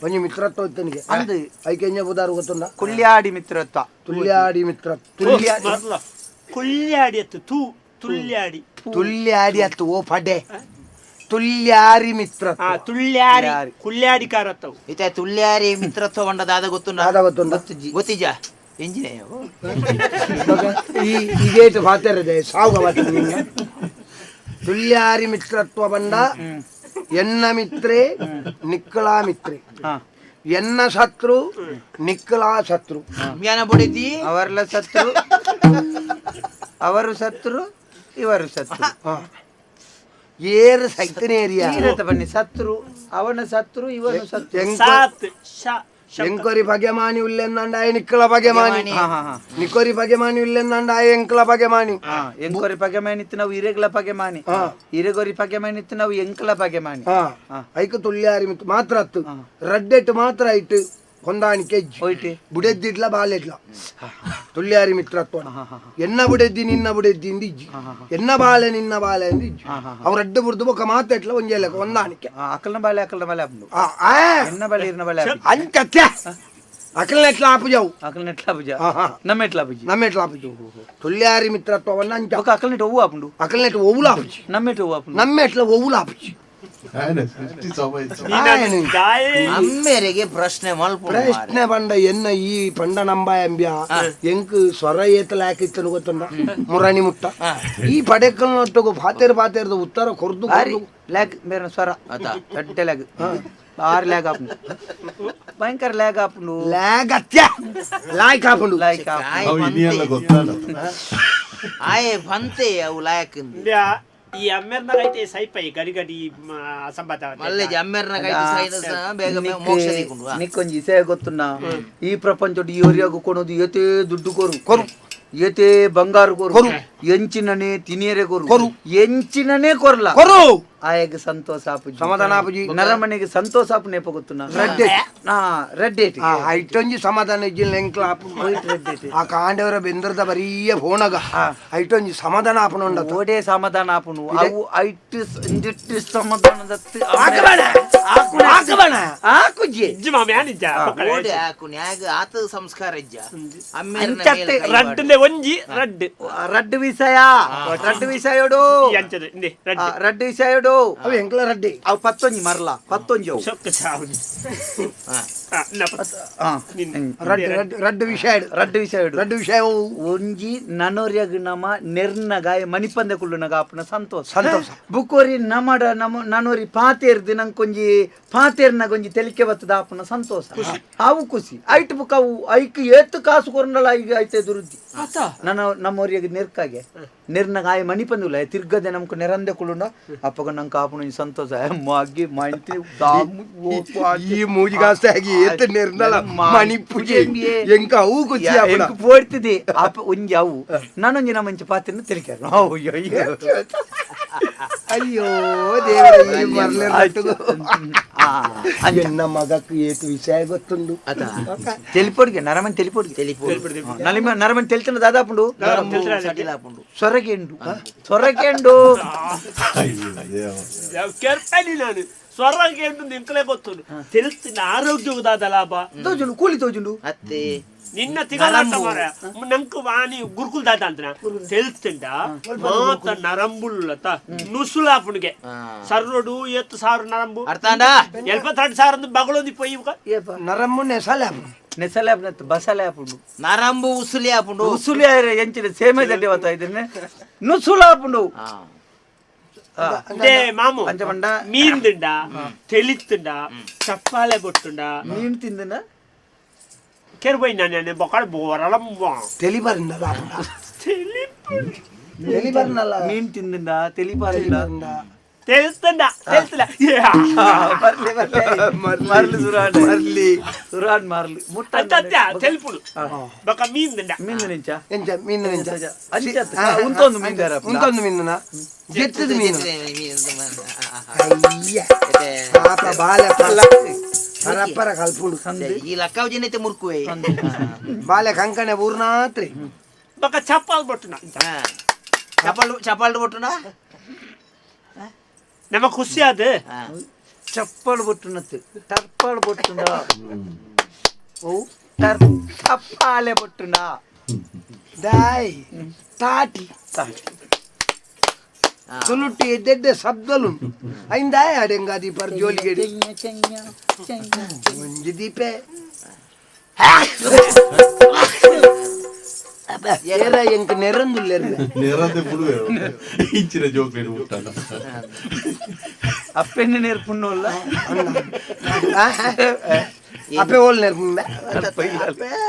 [SPEAKER 5] ಒಂಜಿ ಮಿತ್ರತ್ವ ಇತ್ತನಿಗೆ
[SPEAKER 6] ಅಂದು
[SPEAKER 5] ಐಕೆ ಎಂಜ ಬುದಾರು ಗೊತ್ತುಂಡ
[SPEAKER 6] ಕುಳ್ಯಾಡಿ ಮಿತ್ರತ್ವ
[SPEAKER 5] ತುಲ್ಯಾಡಿ ಮಿತ್ರ
[SPEAKER 3] ಕುಲ್ಯಾಡಿ ಅತ್ತು ತುಲ್ಯಾಡಿ
[SPEAKER 5] ತುಲ್ಯಾಡಿ ಅತ್ತು ಓ ಪಡೆ ತುಲ್ಯಾರಿ ಮಿತ್ರ
[SPEAKER 3] ತುಳ್ಯಾರಿ ಕುಲ್ಯಾಡಿಕಾರತ್ತವು
[SPEAKER 4] ಇತ್ತೆ ತುಳ್ಯಾರಿ ಮಿತ್ರತ್ವ ಬಂಡ ದಾದ ಗೊತ್ತುಂಡ
[SPEAKER 5] ಗೊತ್ತುಂಡ
[SPEAKER 4] ಗೊತ್ತಿಜ್ಜ ಎಂಜಿನ
[SPEAKER 5] ಈಗೇಟು ಮಾತಾಡಿದೆ ಸಾವುಗ ಮಾತಾಡಿ ತುಲ್ಯಾರಿ ಮಿತ್ರತ್ವ ಬಂಡ ಎನ್ನ ಮಿತ್ರೆ ನಿಕ್ಕಳಾ ಮಿತ್ರೆ ಎನ್ನ ಶತ್ರು ನಿಕ್ಕಳಾ ಶತ್ರು
[SPEAKER 4] ಮ್ಯಾನ ಬಡಿದಿ
[SPEAKER 6] ಅವರೆಲ್ಲ ಸತ್ರು ಅವರು ಸತ್ರು ಇವರು ಸತ್ರು
[SPEAKER 5] ಏರು ಸೈತನೇರಿಯ
[SPEAKER 6] ಬನ್ನಿ ಸತ್ರು ಅವನ ಸತ್ರು ಇವನು ಸತ್ರು
[SPEAKER 3] ಸಾತ್
[SPEAKER 5] ಎಂಕೊರಿ ಬಗೆಮಾನಿ ಉಲ್ಲೆಂದಂಡಾಯ ನಿಕ್ಕಳ ಬಗೆಮಾನಿ ನಿಕೊರಿ ಬಗೆಮಾನಿ ಉಲ್ಲೆಂದಂಡಾಯ ಎಂಕಲ ಬಗೆಮಾನಿ
[SPEAKER 6] ಎಂಕೊರಿ ಪಗೆಮಾನಿತ್ತು ನಾವು ಇರೆಗ್ಲ ಪಗೆಮಾನಿ ಇರೆಗೊರಿ ಪಗೆಮಾನಿತ್ತು ನಾವು ಎಂಕಲ ಪಗೆಮಾನಿ
[SPEAKER 5] ಐಕ ತುಲ್ಯಾರಿ ಮಿತ್ ಮಾತ್ರ ಅತ್ತು ರಡ್ಡೆಟ್ಟು ಮಾತ್ರ ಐಟ್ ಹೊಂದಾಣಿಕೆ
[SPEAKER 6] ಹೋಯ್ಟಿ
[SPEAKER 5] ಬುಡೆದ್ದಿಡ್ಲ ಬಾಲೆಡ್ಲ ತುಲ್ಯಾರಿ ಮಿತ್ರತ್ವ ಎನ್ನ ಬುಡೆದ್ದಿ ನಿನ್ನ ಬುಡೆದ್ದಿ ಇಂದಿಜ್ಜಿ ಎನ್ನ ಬಾಳೆ ನಿನ್ನ ಬಾಳೆ ಇಂದಿಜ್ಜಿ ಅವ್ರ ಅಡ್ಡ ಬುಡ್ದು ಬೊಕ್ಕ ಮಾತೆಟ್ಲ ಒಂಜೆಲ್ಲ ಹೊಂದಾಣಿಕೆ
[SPEAKER 6] ಅಕಲ್ನ ಬಾಳೆ ಆಪುಂಡು ಎನ್ನ ಬಾಳೆ ಇರ್ನ ಬಾಳೆ
[SPEAKER 5] ಅಂತ್ಯ ಅಕಲ್ನ ಎಟ್ಲ ಆಪುಜವು
[SPEAKER 6] ಅಕಲ್ನ ಎಟ್ಲ ಆಪುಜ ನಮ್ಮ ಎಟ್ಲ ಆಪುಜಿ
[SPEAKER 5] ನಮ್ಮ ಎಟ್ಲ ಆಪುಜು ತುಲ್ಯಾರಿ ಮಿತ್ರತ್ವವನ್ನ ಅಂಚ
[SPEAKER 6] ఒక అక్కలనేటి ఒవ్వు ఆపుండు
[SPEAKER 5] ಅಕಲ್ನೆಟ್ ಒವುಲ ಆಪುಜಿ
[SPEAKER 6] నమ్మేటి ఒవ్వు ఆపుండు
[SPEAKER 5] ನಮ್ಮ ಎಟ್ಲ ಒವುಲ ಆಪುಜಿ
[SPEAKER 4] ಅಮ್ಮೆರೆಗೆ ಪ್ರಶ್ನೆ ಮಲ್ಪುಂಡು
[SPEAKER 5] ಪ್ರಶ್ನೆ ಬಂಡ ಎನ್ನ ಈ ಪಂಡ ನಂಬ ಎಂಬ್ಯ ಎಂಕ್ ಸ್ವರ ಏತಲ ಹಾಕಿತ್ತನು ಗೊತ್ತುಂಡ ಮುರಾಣಿ ಮುಟ್ಟ ಈ ಪಡೆಕಲ್ನೊಟ್ಟಿಗೂ ಪಾತೇರ್ದ ಉತ್ತರ ಕೊರ್ದು
[SPEAKER 6] ల్యాగ్ మేర స్వర అడ్డే ల్యాగ్ ఆరు ల్యాగ్ ఆపుండు భయంకర ల్యాగ్ ఆపుండు
[SPEAKER 5] ಲ್ಯಾಗ್ ಅತ್ಯ ಲಾಯ್ಕ್ ಹಾಕೊಂಡು
[SPEAKER 6] లైక్
[SPEAKER 4] ಆಯೆ ಬಂತೆ ಅವು ಲಾಯಕಿಂದು
[SPEAKER 3] ಈ ಅಮ್ಮೆರ್ನಾಗೈತೆ ಸೈಪೈ ಗಡಿ ಗಡಿ ಅಸಂಬತ
[SPEAKER 4] ಮಲ್ಲೆ ಅಮ್ಮೆರ್ನ ಕೈತೆ ಸೈನಸ ಬೇಗ ಮೋಕ್ಷ ನೀಕೊಂಡು
[SPEAKER 6] నీకొంచెం ఇసే గొత్తున్నా ఈ ప్రపంచం ఈ ఏరియాకు కొనదు ఏతే దుడ్డు కొరు ఏతే బంగారు కొరు ఎంచిననే తినేరే కొరు ఎంచిననే కొరల
[SPEAKER 5] ಕೊರು
[SPEAKER 6] ಆಯಗೆ ಸಂತೋಷ ಆಪುಜಿ
[SPEAKER 5] ಸಮಾಧಾನ ಆಪುಜಿ
[SPEAKER 6] ನರಮನೆಗೆ ಸಂತೋಷ ಆಪು ನೇಪ ಗೊತ್ತುನ್ನ ರೆಡ್ಡೇಟಿ
[SPEAKER 5] ಐಟೊಂಜಿ ಸಮಾಧಾನ ಇಜ್ಜಿಲ್ಲ ಎಂಕ್ಲ ಆ ಕಾಂಡವರ ಬೆಂದ್ರದ ಬರೀಯ ಫೋನಗ ಐಟೊಂಜಿ ಸಮಾಧಾನ ಆಪನ ಉಂಡ
[SPEAKER 6] ಓಡೇ ಸಮಾಧಾನ ಆಪುನು ಅವು ಐಟ್ ಇಂದಿಟ್ಟು ಸಮಾಧಾನದ ಆಕುಜಿ
[SPEAKER 3] ಇಜ್ಜಿ ಮಾಮ್ಯಾನಿಜ್ಜ
[SPEAKER 4] ಓಡಿ ಹಾಕು ನ್ಯಾಗ ಆತ ಸಂಸ್ಕಾರ ಇಜ್ಜ ಅಮ್ಮೆರ್ನ
[SPEAKER 6] ಅಂಚತ್ತೆ
[SPEAKER 3] ರಡ್ಡೆ ಒಂಜಿ ರಡ್ಡು
[SPEAKER 6] ರಡ್ಡು ವಿಷಯೋಡು
[SPEAKER 3] ಅಂಚದೆ ಇಂದೆ ರಡ್ಡು
[SPEAKER 6] ರಡ್ಡು ವಿಷಯೋಡು
[SPEAKER 5] ಅವು ಎಂಕ್ಲ ರಡ್ಡಿ
[SPEAKER 6] ಅವು ಪತ್ತೊಂಜಿ ಮರಲ ಪತ್ತೊಂಜಿ ಅವು
[SPEAKER 3] ಸೊಕ್ಕ ಚಾವುನಿ
[SPEAKER 5] ರಡ್ಡು ವಿಷಯ
[SPEAKER 6] ರಡ್ಡು ವಿಷಯೋಡು
[SPEAKER 5] ರಡ್ಡು ವಿಷಯ
[SPEAKER 6] ಒಂಜಿ ನನೊರ್ಯಗ್ ನಮ ನೆರ್ನಗಾಯ ಮಣಿಪಂದೆ ಕುಳ್ಳುನಗ ಆಪುನ ಸಂತೋಷ
[SPEAKER 5] ಸಂತೋಷ
[SPEAKER 6] ಬುಕ್ಕೋರಿ ನಮಡ ನಮ ನನೋರಿ ಪಾತೇರ್ದು ನಂಕೊಂಜಿ ಪಾತೇರ್ನಾಗೊಂಜಿ ತೆಲಿಕೆ ಬತ್ತದ ಆಪುನ ಸಂತೋಷ ಅವು ಖುಷಿ ಐಟ್ ಬುಕ್ ಅವು ಐಕ್ ಏತ್ತು ಕಾಸು ಕೊರನಲ್ಲ ಈಗ ಐತೆ ದುರುದ್ದಿ ನಮ್ಮೋರಿಯಾಗ ನೆರ್ಕಾಗೆ ನಿರ್ನಗಾಯ ಮಣಿಪಂದುಲ ತಿರ್ಗದೆ ನಮ್ಕು ನೆರಂದೆ ಕುಳ್ಳುಂಡ ಅಪ್ಪಗ ನಂಗೆ ಆಪುನ ಸಂತೋಷ ಮಗ್ಗಿ ಮಂತಿ
[SPEAKER 5] ಈ ಮೂಜಿಗಾಸ್ತೆ ಆಗಿ ಏತ ನಿರ್ನಲ ಮಣಿಪುಜಿ ಎಂಕ ಅವು ಖುಷಿ
[SPEAKER 6] ಎಂಕ್ ಪೋಡ್ತಿದೆ ಅಪ್ಪ ಒಂಜಿ ಅವು ನಾನೊಂಜಿ ನಮ್ಮಂಚಿ ಪಾತ್ರೆನ ತೆಲಿಕ್ಯಾರ
[SPEAKER 5] ಅಯ್ಯೋ ದೇವರ ಈ ಮರ್ಲೆ ಎನ್ನ ಮಗಕ್ಕೆ ಏತು ವಿಷಯ ಗೊತ್ತುಂಡು
[SPEAKER 6] తెలిపోడిಗೆ నరమని తెలిపోడిಗೆ నరమని తెలిసిన దాదాపుండు సొరకేండు
[SPEAKER 3] ಕೆರ್ಪನಿ ನಾನು ಸ್ವರ್ಗೆ ಉಂಟು ಎಂಕಲೇ ಗೊತ್ತುಂಡು ತಿಳಿಸ್ತೀನಿ ಆರೋಗ್ಯದ ಲಾಭ
[SPEAKER 6] ತೋಜುಂಡು ಕೂಲಿ ತೋಜುಂಡು
[SPEAKER 4] ಅತ್ತೆ
[SPEAKER 3] ನಿನ್ನ ತಿಗಲಾಟ ಮಾರ ನಂಕು ವಾಣಿ ಗುರುಕುಲ್ ದಾದ ಅಂತ తెలుస్తుండ ಮಾತ ನರಂಬುಳ್ಳತ ನುಸುಲಾಪುನಿಗೆ ಸರ್ರೋಡು ಎತ್ತು ಸಾವಿರ ನರಂಬು
[SPEAKER 4] ಅರ್ಥಾಂಡ
[SPEAKER 3] 72,000 ಬಗಳೊಂದಿ ಪೊಯ್ಯಿ
[SPEAKER 5] ನರಮ್ಮು
[SPEAKER 6] నెసలేపు బసలేపుండు
[SPEAKER 4] ನರಂಬು ಉಸುಲಿ ಆಪುಂಡು
[SPEAKER 6] ఉసులి ఎంచిన సేమే దండి వత ఇదనే నుసులాపుండు
[SPEAKER 3] అంటే మాము
[SPEAKER 6] అంచమండ
[SPEAKER 3] మీన్ తిండ తెలిత్తుండ చప్పాలే బొట్టుండ
[SPEAKER 6] మీన్ తిందినా
[SPEAKER 3] ಕೆರ್ಬೈನ ನಾನು ಬೊಕಳ ಬೋರಳಮ್ಮ
[SPEAKER 5] తెలిబర్నల
[SPEAKER 6] మీన్ తిందిందా తెలిపారిందా
[SPEAKER 3] తెలుస్తుండ
[SPEAKER 6] మర్లి సురాన్ మర్లి
[SPEAKER 3] తెలుపుడు బొక మీన్ తిండ
[SPEAKER 6] మీన్ నుంచా
[SPEAKER 5] ಮೀನು
[SPEAKER 6] ఉంతొందు మీన్ గారు
[SPEAKER 5] ಉಂಟೊಂದು ಮೀನನ ಗೆತ್ತದ ಮೀನು ಪಾಪ ಬಾಲೆ ಪರಪ್ಪರ ಕಲ್ಪುಡು
[SPEAKER 4] ಈ ಲಕ್ಕವ ಜನತೆ ಮುರ್ಕುವೆ
[SPEAKER 5] ಬಾಲೆ ಕಂಕಣೆ ಊರ್ನಾತ್ರಿ
[SPEAKER 3] ಬೊಕ ಚಪ್ಪಾಲ್ ಬೊಟ್ಟುನ
[SPEAKER 4] ಚಪಾಲ್ ಕೊಟ್ಟುನಾ
[SPEAKER 3] ನಮ್ಮ ಖುಷಿ ಅದು
[SPEAKER 6] ಚಪ್ಪಲ್ ಬೊಟ್ಟುನತ್ತು ಟರ್ಪಲ್ ಬೊಟ್ಟುಂಡ ಓ ಚಪ್ಪಾಲೆ ಬೊಟ್ಟುನ
[SPEAKER 5] దాయ్ తాటి సులుట్టి ఎడ్డెడ్డే శబ్దాలు అయిందా అడెంగాది పర్ జోలిగేడి ముంజి దీపే ఏరా ఇంక నెరందులేరు
[SPEAKER 2] നേരത്തെ പുഴുവേ ഇച്ചിരി ചോക്ലേറ്റ് മുട്ടാണ്
[SPEAKER 6] ಅಪ್ಪೆಣ್ಣೆ ನೇರ್ಪುಣ್ಣೋಲ್ಲ
[SPEAKER 5] అప్పే వాళ్ళు నేర్పుందా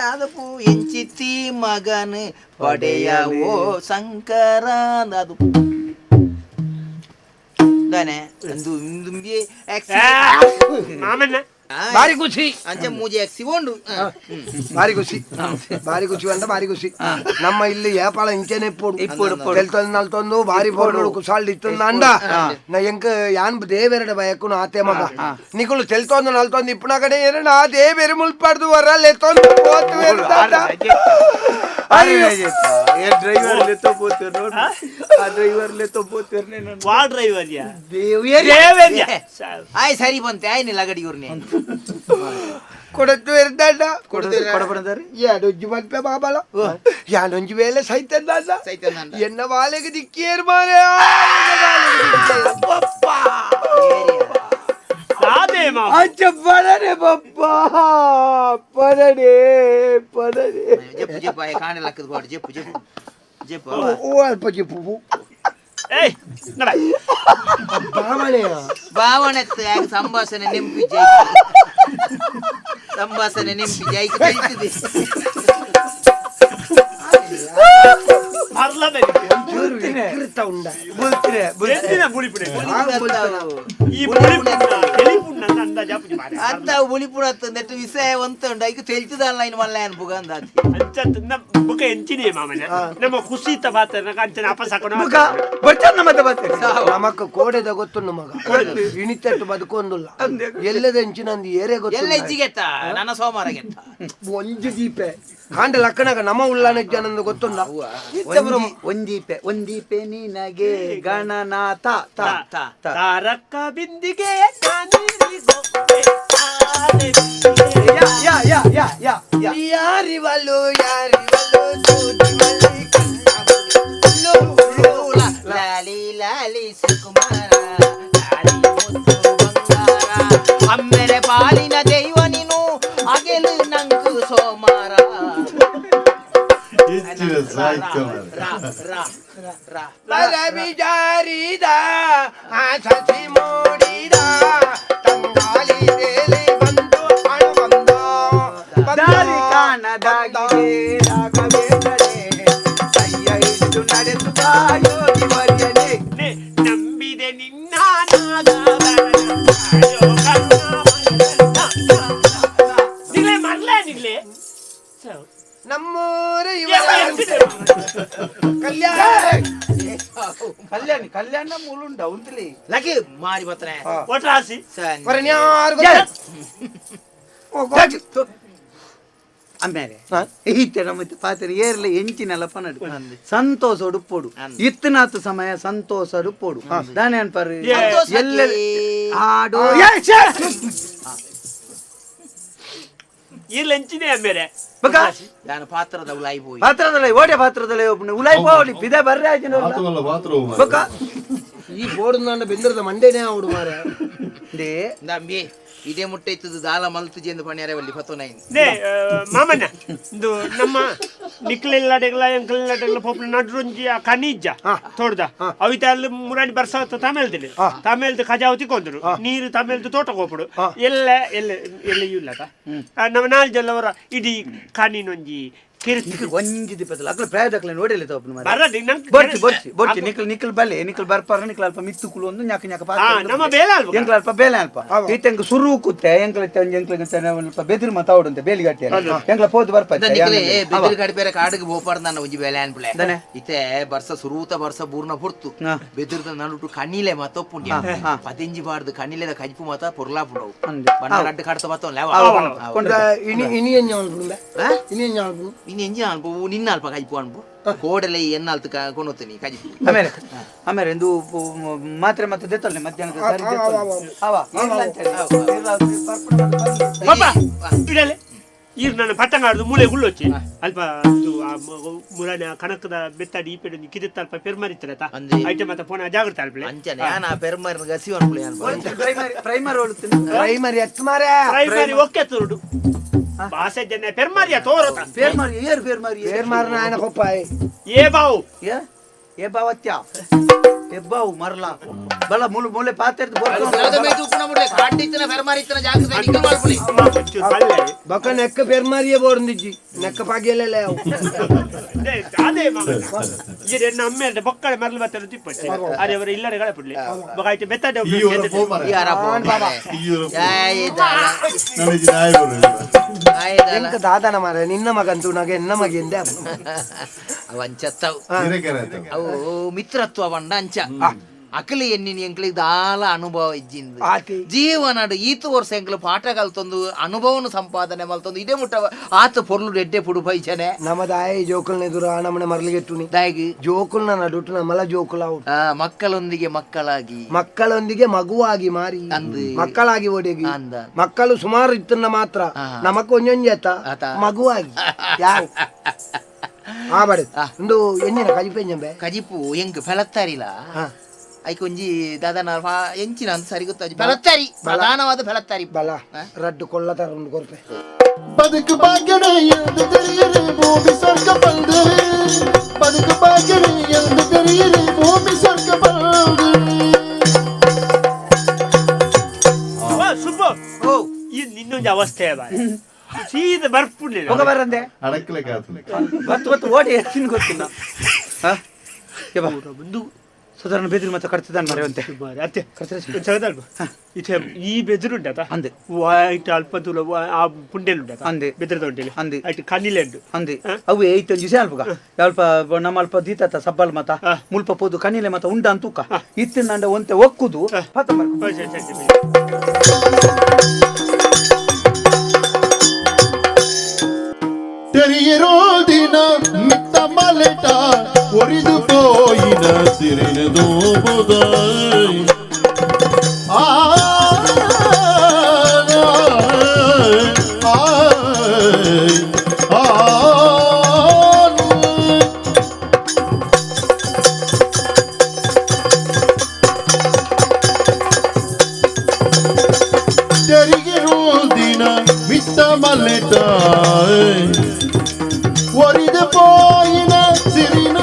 [SPEAKER 4] ಅದಪ್ಪು ಎಂಚಿತಿ ಮಗನ್ ಪಡೆಯವೋ ಶಂಕರ ಅದು దానే దుంబి
[SPEAKER 3] మామన్న
[SPEAKER 5] భారీ ఖుషి
[SPEAKER 4] ಅಂಚೆ ಮೂಜಿ ಎಕ್ಸಿಗೊಂಡು
[SPEAKER 5] భారీ ఖుషి అంటే భారీ ఖుషి ನಮ್ಮ ಇಲ್ಲಿ ವ್ಯಾಪಾರ ಇಂಚೆನೆ ఇప్పుడు తెలుతుంది నల్తొందు భారీ పోడు కుసాలు ఇస్తుందా అండ నా ఇంక యాన్ దేవేరడ బయకు నా ఆతే మగ నీకులు తెలుతోంది నల్తొంది ఇప్పుడు నాకడే నా దేవేరు ముల్పడదు వరాలు ఎత్తొంది పోతు వెళ్తాడా
[SPEAKER 6] ಡ್ರೈವರ್ ಲೆತ್ತೋ పోతారు ಆ ಡ್ರೈವರ್ ಲೆತ್ತೋ పోతారు నేను
[SPEAKER 3] వా డ్రైవర్ యా
[SPEAKER 4] ದೇವೇರ್ಯ ಆಯ್ ಸರಿ ಬಂತೆ ಆಯ್ ನೀ ಲಗಡಿ ಇವ್ರನ್ನೇ
[SPEAKER 5] కొడతు వెళ్తాడా
[SPEAKER 6] ಕೊಡಬಡದಾರಿ
[SPEAKER 5] ఏడొంజి పంపే బాబాలో ఏడొంజి వేలే సైతం దాదా ఎన్న వాళ్ళకి దిక్కేరు మారే
[SPEAKER 3] రాదే మామ
[SPEAKER 5] పడనే పప్పా పడనే
[SPEAKER 4] చెప్పు చెప్పు ఆయ కాండ లక్కదు పాడు చెప్పు చెప్పు చెప్పు
[SPEAKER 5] ఓ అల్ప చెప్పు
[SPEAKER 3] ಏಯ್ ನಡ
[SPEAKER 4] ಭಾವನೆತ್ತು ಆಗ ಸಂಭಾಷಣೆ ನೆಂಪಿ ಜೈಕ್ ಕಲಿತಿದೆ
[SPEAKER 3] ಮರ್ಲ ಎಂಚಿನ ಬುಳಿಪುಡೆ ಈ ಬುಳಿಪುಣ್ಣ ಎಲಿಪುಣ್ಣ ಅಂತ ಅಂದಾಜ ಪುಜಿ ಮಾರೆ
[SPEAKER 4] ಅಂತ ಬುಳಿಪುಣ ನೆಟ್ಟು ವಿಷಯ ಒಂತ ಉಂಡ ಈಗ ತಿಳಿತದಲ್ಲ ಇನ್ನು ಮಲ್ಲ ಏನು ಬುಗ ಅಂದಾಜಿ
[SPEAKER 3] ಅಂಚ ಬುಕ ಎಂಚಿನೇ ಮಾಮನ ನಮ್ಮ ಖುಷಿ ತ ಬಾತ ಅಂಚನ ಅಪ್ಪ ಸಾಕೋಣ
[SPEAKER 6] ಬರ್ತಾನ ಮತ್ತೆ ಬರ್ತಾರೆ
[SPEAKER 5] ನಮಕ್ಕ ಕೋಡೆದ ಗೊತ್ತುಂಡು ಮಗ ಇಣಿತಟ್ಟು ಬದುಕೊಂದುಲ್ಲ ಎಲ್ಲದೆಂಚಿನಂದು ಏರೇ ಗೊತ್ತು
[SPEAKER 4] ಎಲ್ಲ ಹೆಚ್ಚಿಗೆತ್ತ ನನ್ನ ಸೋಮವಾರ ಗೆತ್ತ
[SPEAKER 5] ಒಂಜಿ ದೀಪೆ ಕಾಂಡ ಲಕ್ಕನಾಗ ನಮ್ಮ ಉಳ್ಳಾನಜ್ಜನಂದು ಗೊತ್ತುಂಡ
[SPEAKER 6] ಒಂದೀಪೆ ನಿನಗೆ ಗಣನಾಥ
[SPEAKER 3] ತಾರಕ್ಕ ಬಿಂದಿಗೆ
[SPEAKER 5] ಯಾರಿವಲು
[SPEAKER 4] ಲಾಲಿ ಲಾಲಿ ಸುಕುಮಾರ ಲಾಲಿ ಮುತ್ತು ಬಂಗಾರ ಅಮ್ಮೆರೆ ಪಾಲಿನ ದೈವ ನೀನು ಅಗೆಲು ನಂಗು ಸೋಮಾರ
[SPEAKER 2] ഇച്ചിരി സാഹിത്യം
[SPEAKER 5] ಜಾರಿದ ಆ ಸಸಿ ಮೂಡಿದ ತಂಗಾಲಿ ತೇಲಿ ಬಂದು ಅಣು ಬಂದು
[SPEAKER 6] ದಾರಿ ಕಾಣದಾಗಿದೆ ರಾಘವೇಂದ್ರನೇ ಕೈಯ ಹಿಡಿದು ನಡೆಸುತ್ತಾ ಯೋಗಿ ವರ್ಯನೇ
[SPEAKER 3] ನಂಬಿದೆ ನಿನ್ನ ನಿಗ್ಲೆ ಮರ್ಲೆ ನಿಗ್ಲೆ
[SPEAKER 5] ನಮ್ಮೂರ
[SPEAKER 6] ಕಲ್ಯಾಣ ಮೂಲುಂಡ ಉಂಟಲಿ
[SPEAKER 4] ಲಗಿ ಮಾರಿ ಬತ್ತನೆ
[SPEAKER 3] ಒಟ್ರಾಸಿ
[SPEAKER 6] ಆಮೇಲೆ ಈತೆ ನಮ್ಮ ಪಾತ್ರೆ ಏರ್ಲೆ ಎಂಚಿನೆಲ್ಲ ಪನಡು ಸಂತೋಷ ಉಡುಪೋಡು ಇತ್ತನಾತು ಸಮಯ ಸಂತೋಷ ಉಡುಪೋಡು ದಾನೆ ಅನ್ಪಾರು ಎಲ್ಲ ಆಡು
[SPEAKER 3] ಇಲ್ಲಿ ಎಂಚಿನೇ ಅಮ್ಮೇರೆ
[SPEAKER 4] ನಾನು ಪಾತ್ರದ ಉಲಾಯಿ ಹೋಗಿ
[SPEAKER 6] ಪಾತ್ರದಲ್ಲಿ ಓಡೆ ಪಾತ್ರದಲ್ಲಿ ಉಲಾಯಿ ಹೋಗ್ಲಿ ಬಿದ ಬರ್ರೆ ಆಯ್ತು
[SPEAKER 5] ಈ ಬೋರ್ಡ್ ನನ್ನ ಬೆಂದಿರದ ಮಂಡೇನೆ ಅವಡು ಮಾರ
[SPEAKER 4] ನಂಬಿ ಇದೇ ಮುಟ್ಟೆ ಇತ್ತದು ದಾಲ ಮಲ್ತುಜಿ ಎಂದು ಪಣ್ಯಾರೆ ಒಲ್ಲಿ ಪತ್ತೋನೈನ್
[SPEAKER 3] ನೇ ಮಾಮಣ್ಣ ಇದು ನಮ್ಮ ನಿಕ್ಲೆಲ್ಲಡೆಗ್ಲ ಎಂಕ್ಲೆಲ್ಲಡೆಗ್ಲ ಪೋಪ್ಲ ನಡ್ರುಂಜಿ ಆ ಖನಿಜ ತೋಡ್ದ ಅವಿತ ಅಲ್ಲಿ ಮುರಾಣಿ ಬರ್ಸ ತಮೇಲ್ದು ಖಜಾವತಿ ಕೊಂದ್ರು ನೀರು ತಮೇಲ್ದು ತೋಟ ಹೋಗ್ಬಿಡು ಎಲ್ಲ ಇಲ್ಲದ ನಮ್ಮ ನಾಲ್ಜಲ್ಲವರ ಇಡೀ ಖಾನಿನೊಂಜಿ
[SPEAKER 6] ಒಂಜಿ ದಿಪ್ಪದಲ್ಲ ಅಕ್ಲ ಪ್ರಾಯದಕ್ಲ ನೋಡಿಲ್ಲ ತೋಪನ ಮಾರ
[SPEAKER 3] ಬರದಿ
[SPEAKER 6] ಬರ್ಚಿ ನಿಕ್ಲ್ ಬಲೆ ನಿಕ್ಲ್ ಬರ್ಪಾರ ನಿಕ್ಲ ಅಲ್ಪ ಮಿತ್ತುಕುಲು ಒಂದು ಞಾಕ ಞಾಕ
[SPEAKER 3] ನಮ್ಮ ಬೇಲೆ ಅಲ್ವ
[SPEAKER 6] ಎಂಕ್ಲ ಅಲ್ಪ ಬೇಲೆ ಅಲ್ಪ ಈತಂಗ ಸುರು ಕೂತೆ ಎಂಕ್ಲ ಎಂಕ್ಲ ಬೆದಿರು ಮಾತಾವಡುಂತೆ ಬೇಲಿಗಟ್ಟಿ ಎಂಕ್ಲ ಪೋದು ಬರ್ಪ
[SPEAKER 4] ಬೆದಿರು ಕಡಿ ಬೇರೆ ಕಾಡಿಗೆ ಬೋಪಾರ್ದ ನನ್ನ ಒಂಜಿ ಬೇಲೆ ಅನ್ಬಿಳೆ ಇತ್ತೆ ಬರ್ಸ ಸುರೂತ ಬರ್ಸ ಬೂರ್ನ ಪುರ್ತು ಬೆದಿರ್ದ ನಡುಟು ಕಣ್ಣಿಲೆ ಮತ್ತೊಪ್ಪುಂಡಿ ಪದಿಂಜಿ ಬಾರ್ದು ಕಣ್ಣಿಲೆದ ಕಜ್ಪು ಮತ ಪುರ್ಲಾ ಪುಡವು ಬಣ್ಣ ಅಡ್ಡ ಕಾಡ್ತ ಮತ್ತ
[SPEAKER 5] ಇನಿ
[SPEAKER 4] ಇನ್ನು ಎಂಜಿನ ಅನ್ಪು ನಿನ್ನ ಅಲ್ಪ ಕೈಪು ಅನ್ಪು ಕೋಡಲೆ ಎನ್ನಾಲ್ತು ಕೊನೋತೀನಿ ಕಜಿಪು
[SPEAKER 6] ಆಮೇಲೆ ಆಮೇಲೆ ಇದು ಮಾತ್ರೆ ಮತ್ತೆ ದೆತ್ತಲ್ಲೆ ಮಧ್ಯಾಹ್ನದ ಸರಿ ದೆತ್ತಲ್ಲೆ ಅವ ಇಲ್ಲ ಅಂತ
[SPEAKER 3] ಇಡಲೆ ಈರು ನನ್ನ ಪಟ್ಟಂಗಾಡ್ದು ಮೂಲೆ ಗುಳ್ಳೊಚ್ಚಿ ಅಲ್ಪ ಮುರಾನ ಕಣಕದ ಬೆತ್ತಾಡಿ ಈ ಪೆಡು ಕಿದಿತ್ತ ಅಲ್ಪ ಪೆರ್ಮರಿತ್ತರತ ಐಟಮ್ ಮತ್ತೆ ಫೋನ್ ಜಾಗ್ರತೆ ಅಲ್ಪಲೆ
[SPEAKER 4] ಅಂಚನೆ ನಾ ಪೆರ್ಮರಿ ಗಸಿ ಅನ್ಪುಳೆ
[SPEAKER 6] ಪ್ರೈಮರಿ ಹೊಳುತ್ತೀನಿ
[SPEAKER 5] ಪ್ರೈಮರಿ ಎತ್ತು ಮಾರ್ರೆ
[SPEAKER 3] ಪ್ರೈಮರಿ ಒಕ್ಕೆ ತುರುಡು ಭಾಷೆ ಜನ ಪೆರ್ಮರಿಯ ತೋರತ
[SPEAKER 6] ಪೇರ್ಮಾರಿ ಏರ್ ಪೇರ್ಮಾರಿ
[SPEAKER 5] ಏರ್ ಮಾರ್ನ ఆయన ಕೊಪ್ಪಾಯ್
[SPEAKER 3] ಏ ಬಾವು
[SPEAKER 6] ಏ ಬಾವತ್ಯ ಎಬ್ಬಾವು ಮರಲ ಬಲ ಮೂಲೆ ಮೂಲೆ ಪಾತ್ರೆ
[SPEAKER 5] ಬೊಕ್ಕ ನೆಕ್ಕ ಪೆರ್ಮಾರಿಯೇ ಬೋರ್ಂದಿಜ್ಜಿ ನೆಕ್ಕ ಪಾಗಿಯಲ್ಲೆಲ್ಲ
[SPEAKER 3] ಅದೇ ಎನ್ನ ಅಮ್ಮೆ ಬೊಕ್ಕಳೆ ಮರಳು ಬತ್ತಲು ತಿಪ್ಪಟ್ಟೆ ಅರೆ ಅವರ ಇಲ್ಲರೆ ಗಳಪಡ್ಲಿ ಬಗಾಯ್ತು ಬೆತ್ತಡೆ
[SPEAKER 5] ಎಂಕ ದಾದನ ಮಾರ ನಿನ್ನ ಮಗಂತೂ ನಗ ಎನ್ನ ಮಗಿಂದೆ
[SPEAKER 4] ಅವಂಚತ್ತವು ಅವು ಮಿತ್ರತ್ವ ಬಂಡ ಅಂಚ ಅಕಲಿ ಎನ್ನಿನ ಎಂಕ್ಲಿಗೆ ದಾಲ ಅನುಭವ ಇಜ್ಜಿಂದು ಜೀವನಡು ಈತು ವರ್ಷ ಎಂಕ್ಲು ಪಾಠ ಕಲ್ತೊಂದು ಅನುಭವನು ಸಂಪಾದನೆ ಮಲ್ತೊಂದು ಇದೇ ಮುಟ್ಟ ಆತ ಪೊರ್ಲು ಎಡ್ಡೆ ಪುಡು ಪೈಚನೆ
[SPEAKER 5] ನಮ್ಮದಾಯ ಜೋಕುಲ್ನ ಎದುರು ನಮ್ಮನೆ ಮರಲಿಗೆಟ್ಟುನಿ
[SPEAKER 4] ದಾಗಿ
[SPEAKER 5] ಜೋಕುಲ್ನ ನಡುಟು ನಮ್ಮಲ ಜೋಕುಲ
[SPEAKER 4] ಮಕ್ಕಳೊಂದಿಗೆ ಮಕ್ಕಳಾಗಿ
[SPEAKER 5] ಮಕ್ಕಳೊಂದಿಗೆ ಮಗುವಾಗಿ ಮಾರಿ
[SPEAKER 4] ಅಂದು
[SPEAKER 5] ಮಕ್ಕಳಾಗಿ ಒಡೆಗಿ
[SPEAKER 4] ಅಂದ
[SPEAKER 5] ಮಕ್ಕಳು ಸುಮಾರು ಇತ್ತನ್ನ ಮಾತ್ರ ನಮಕ್ ಒಂಜೊಂಜೆತ್ತ ಮಗುವಾಗಿ ಯಾವ ಆಬಡಿ ಒಂದು ಎಣ್ಣಿನ ಕಜಿಪೆಂಜಂಬೆ
[SPEAKER 4] ಕಜಿಪು ಎಂಗ್ ಫೆಲತ್ತಾರಿಲ್ಲ ಐಕೊಂಜಿ ದಾದನ ಎಂಚಿನ ಅಂತ ಸರಿ ಗೊತ್ತಾಜಿ ಫೆಲತ್ತಾರಿ ಪ್ರಧಾನವಾದ ಫೆಲತ್ತಾರಿ
[SPEAKER 5] ಬಲ ರಡ್ಡು ಕೊಳ್ಳತಾರ ಒಂದು ಕೊರ್ಪೆ
[SPEAKER 2] ಬದುಕು ಬಾಗ್ಯಡೆ ಎಂದು ತೆರೆಯರೆ ಭೂಮಿ ಸ್ವರ್ಗ ಬಂದು ಬದುಕು ಬಾಗ್ಯಡೆ ಎಂದು ತೆರೆಯರೆ ಭೂಮಿ ಸ್ವರ್ಗ ಬಂದು
[SPEAKER 3] ಸುಬ್ಬು ನಿನ್ನೊಂದು ಅವಸ್ಥೆ ಸೀದ ಬರ್ಪುಡ್ಲಿಲ್ಲ
[SPEAKER 6] ಹೋಗ ಬರಂದೆ
[SPEAKER 2] ಅಡಕಲೆ ಕಾತು
[SPEAKER 6] ಬತ್ತು ಓಡಿ ಎತ್ತಿನ ಗೊತ್ತಿಲ್ಲ ಒಂದು ಸಾಧಾರಣ ಬೆದಿರು ಮತ್ತೆ ಕಟ್ತಿದ್ದಾನೆ ಮರೆಯುವಂತೆ
[SPEAKER 3] ಅತ್ತೆ ಇತ್ತೆ ಈ ಬೆದರು ಉಂಟತ
[SPEAKER 6] ಅಂದೆ
[SPEAKER 3] ವೈಟ್ ಅಲ್ಪ ತುಲ ಆ ಪುಂಡೆಲ್ ಉಂಟತ
[SPEAKER 6] ಅಂದೆ
[SPEAKER 3] ಬೆದರದ ಉಂಟೆಲಿ
[SPEAKER 6] ಅಂದೆ
[SPEAKER 3] ಐಟ್ ಕಣ್ಣಿಲೆ ಉಂಟು
[SPEAKER 6] ಅಂದೆ ಅವು ಐತಂಜಿ ಅಲ್ಪ ಅಲ್ಪ ನಮ್ಮ ಅಲ್ಪ ದೀತ ಸಬ್ಬಲ್ ಮತ ಮುಲ್ಪ ಪೋದು ಕಣ್ಣಿಲೆ ಮತ ಉಂಡ ಅಂತೂಕ ಇತ್ತಿನ ನಂಡ ಒಂತೆ ಒಕ್ಕುದು ಪತ್ತ
[SPEAKER 2] ತೆರೆಯಿರೋ ದಿನ ಮಿತ್ತ ಮಲೆಟ ಒರಿದು ಪೋಯಿನ ಸಿರಿನದು ಬುದಾಯ್ ತೆರೆಯಿರೋ ದಿನ ಮಿತ್ತ ಮಲೆಟ ಒರಿದು ಪೋಯಿನ ಸಿರಿನ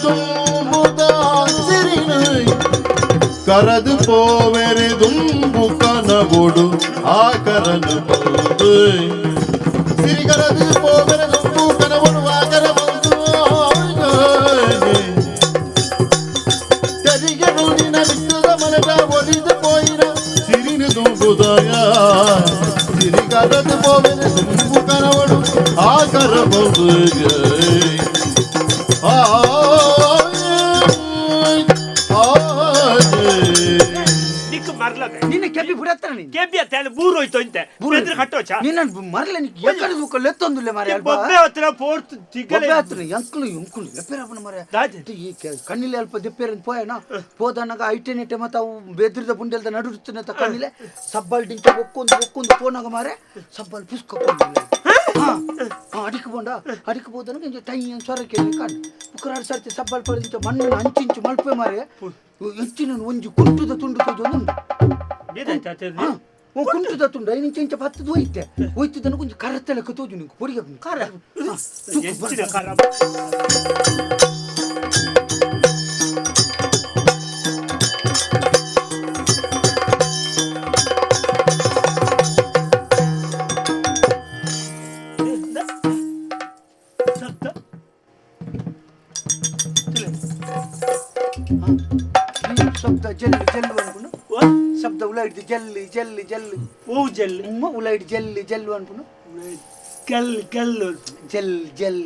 [SPEAKER 2] ತುಂಬುದ ಸಿರಿನ ಕರದು ಪೋವೆರೆ ದುಂಬು ಕನಗೊಡು ಆಕರನು ಬಂದು ಸಿರಿಗರದು ಪೋವೆರೆ ದುಂಬು ಕನಗೊಡು ಆಕರ ಬಂದು ತೆರಿಗೆ ನುಡಿನ ಬಿಟ್ಟದ ಮನಟ ಒರಿದು ಪೋಯಿನ ಸಿರಿನ ದುಂಬುದಯ ಸಿರಿಗರದು ಪೋವೆರೆ ದುಂಬು ಕನಗೊಡು ಆಕರ ಬಂದು
[SPEAKER 6] ನಿನ್ನ ಕೆಬ್ಬಿ ಬಿಡತ್ತಾರ ನೀನು
[SPEAKER 3] ಕೆಬ್ಬಿ ಅಂತ ಬೂರು ಹೋಯ್ತು ಅಂತೆ ಬೂರು ಕಟ್ಟೋಚ
[SPEAKER 6] ನಿನ್ನ ಮರಲೆ ನೀ ಎಕ್ಕಡೆ ದೂಕ ಲೆತ್ತೊಂದುಲೆ ಮಾರೆ
[SPEAKER 3] ಬೊಬ್ಬೆ ಹತ್ರ ಪೋರ್ತ್ ತಿಗಲೆ
[SPEAKER 6] ಹತ್ರ ಎಂಕ್ಲು ಎಂಕ್ಲು ಎಪ್ಪೆರಪ್ಪನ ಮಾರೆ ಈ ಕಣ್ಣಿಲೆ ಅಲ್ಪ ದೆಪ್ಪೆರ ಪೋಯನ ಪೋದನಾಗ ಐಟೆ ನೆಟ್ಟೆ ಮತ್ತ ಅವು ಬೆದ್ರದ ಬುಂಡೆಲ್ದ ನಡುರುತ್ತನೆ ತ ಕಣ್ಣಿಲೆ ಸಬ್ಬಲ್ ಡಿಂಕ ಒಕ್ಕೊಂದು ಪೋನಾಗ ಮಾರೆ ಸಬ್ಬಲ್ ಪುಸ್ಕೊಕೊಂಡು ಅಡಿಕೆ ಬೋಂಡ ಅಡಿಕೆ ಬೋದನ ಟೈ ಸ್ವರಕ್ಕೆ ಕಾಣ್ ಪುಕ್ಕರಾಡು ಸರ್ತಿ ಸಬ್ಬಲ್ ಪಡೆದಿಂಚ ಮಣ್ಣನ್ನು ಅಂಚಿಂಚು ಮಲ್ಪೆ ಮಾರೆ ಹೆಚ್ಚಿನ ಒಂಜಿ ಕುಂಟುದ ತುಂಡು ತೋಜೊಂದು ಕುಂಟುದ ತುಂಡು ಐನಿಂಚ ಇಂಚ ಪತ್ತದು ಹೋಯ್ತದನ್ನು ಕೊಂಚ ಕರತ್ತ ಲೆಕ್ಕ ತೋಜು ನಿಂಗೆ ಹೊಡಿಗೆ ಶಬ್ದ ಜಲ್ಲು ಜಲ್ಲು ಅನ್ಕೊಂಡು ಶಬ್ದ ಉಲಾಯಿಡ್ದು ಜಲ್ಲು ಜಲ್ಲು ಜಲ್ಲು
[SPEAKER 3] ಓ ಜಲ್
[SPEAKER 6] ಉಲಾಯಿಡ್ ಜಲ್ಲು ಜಲ್ಲು ಅನ್ಕೊಂಡು
[SPEAKER 3] ಕಲ್ ಕಲ್ಲು
[SPEAKER 6] ಜಲ್ ಜಲ್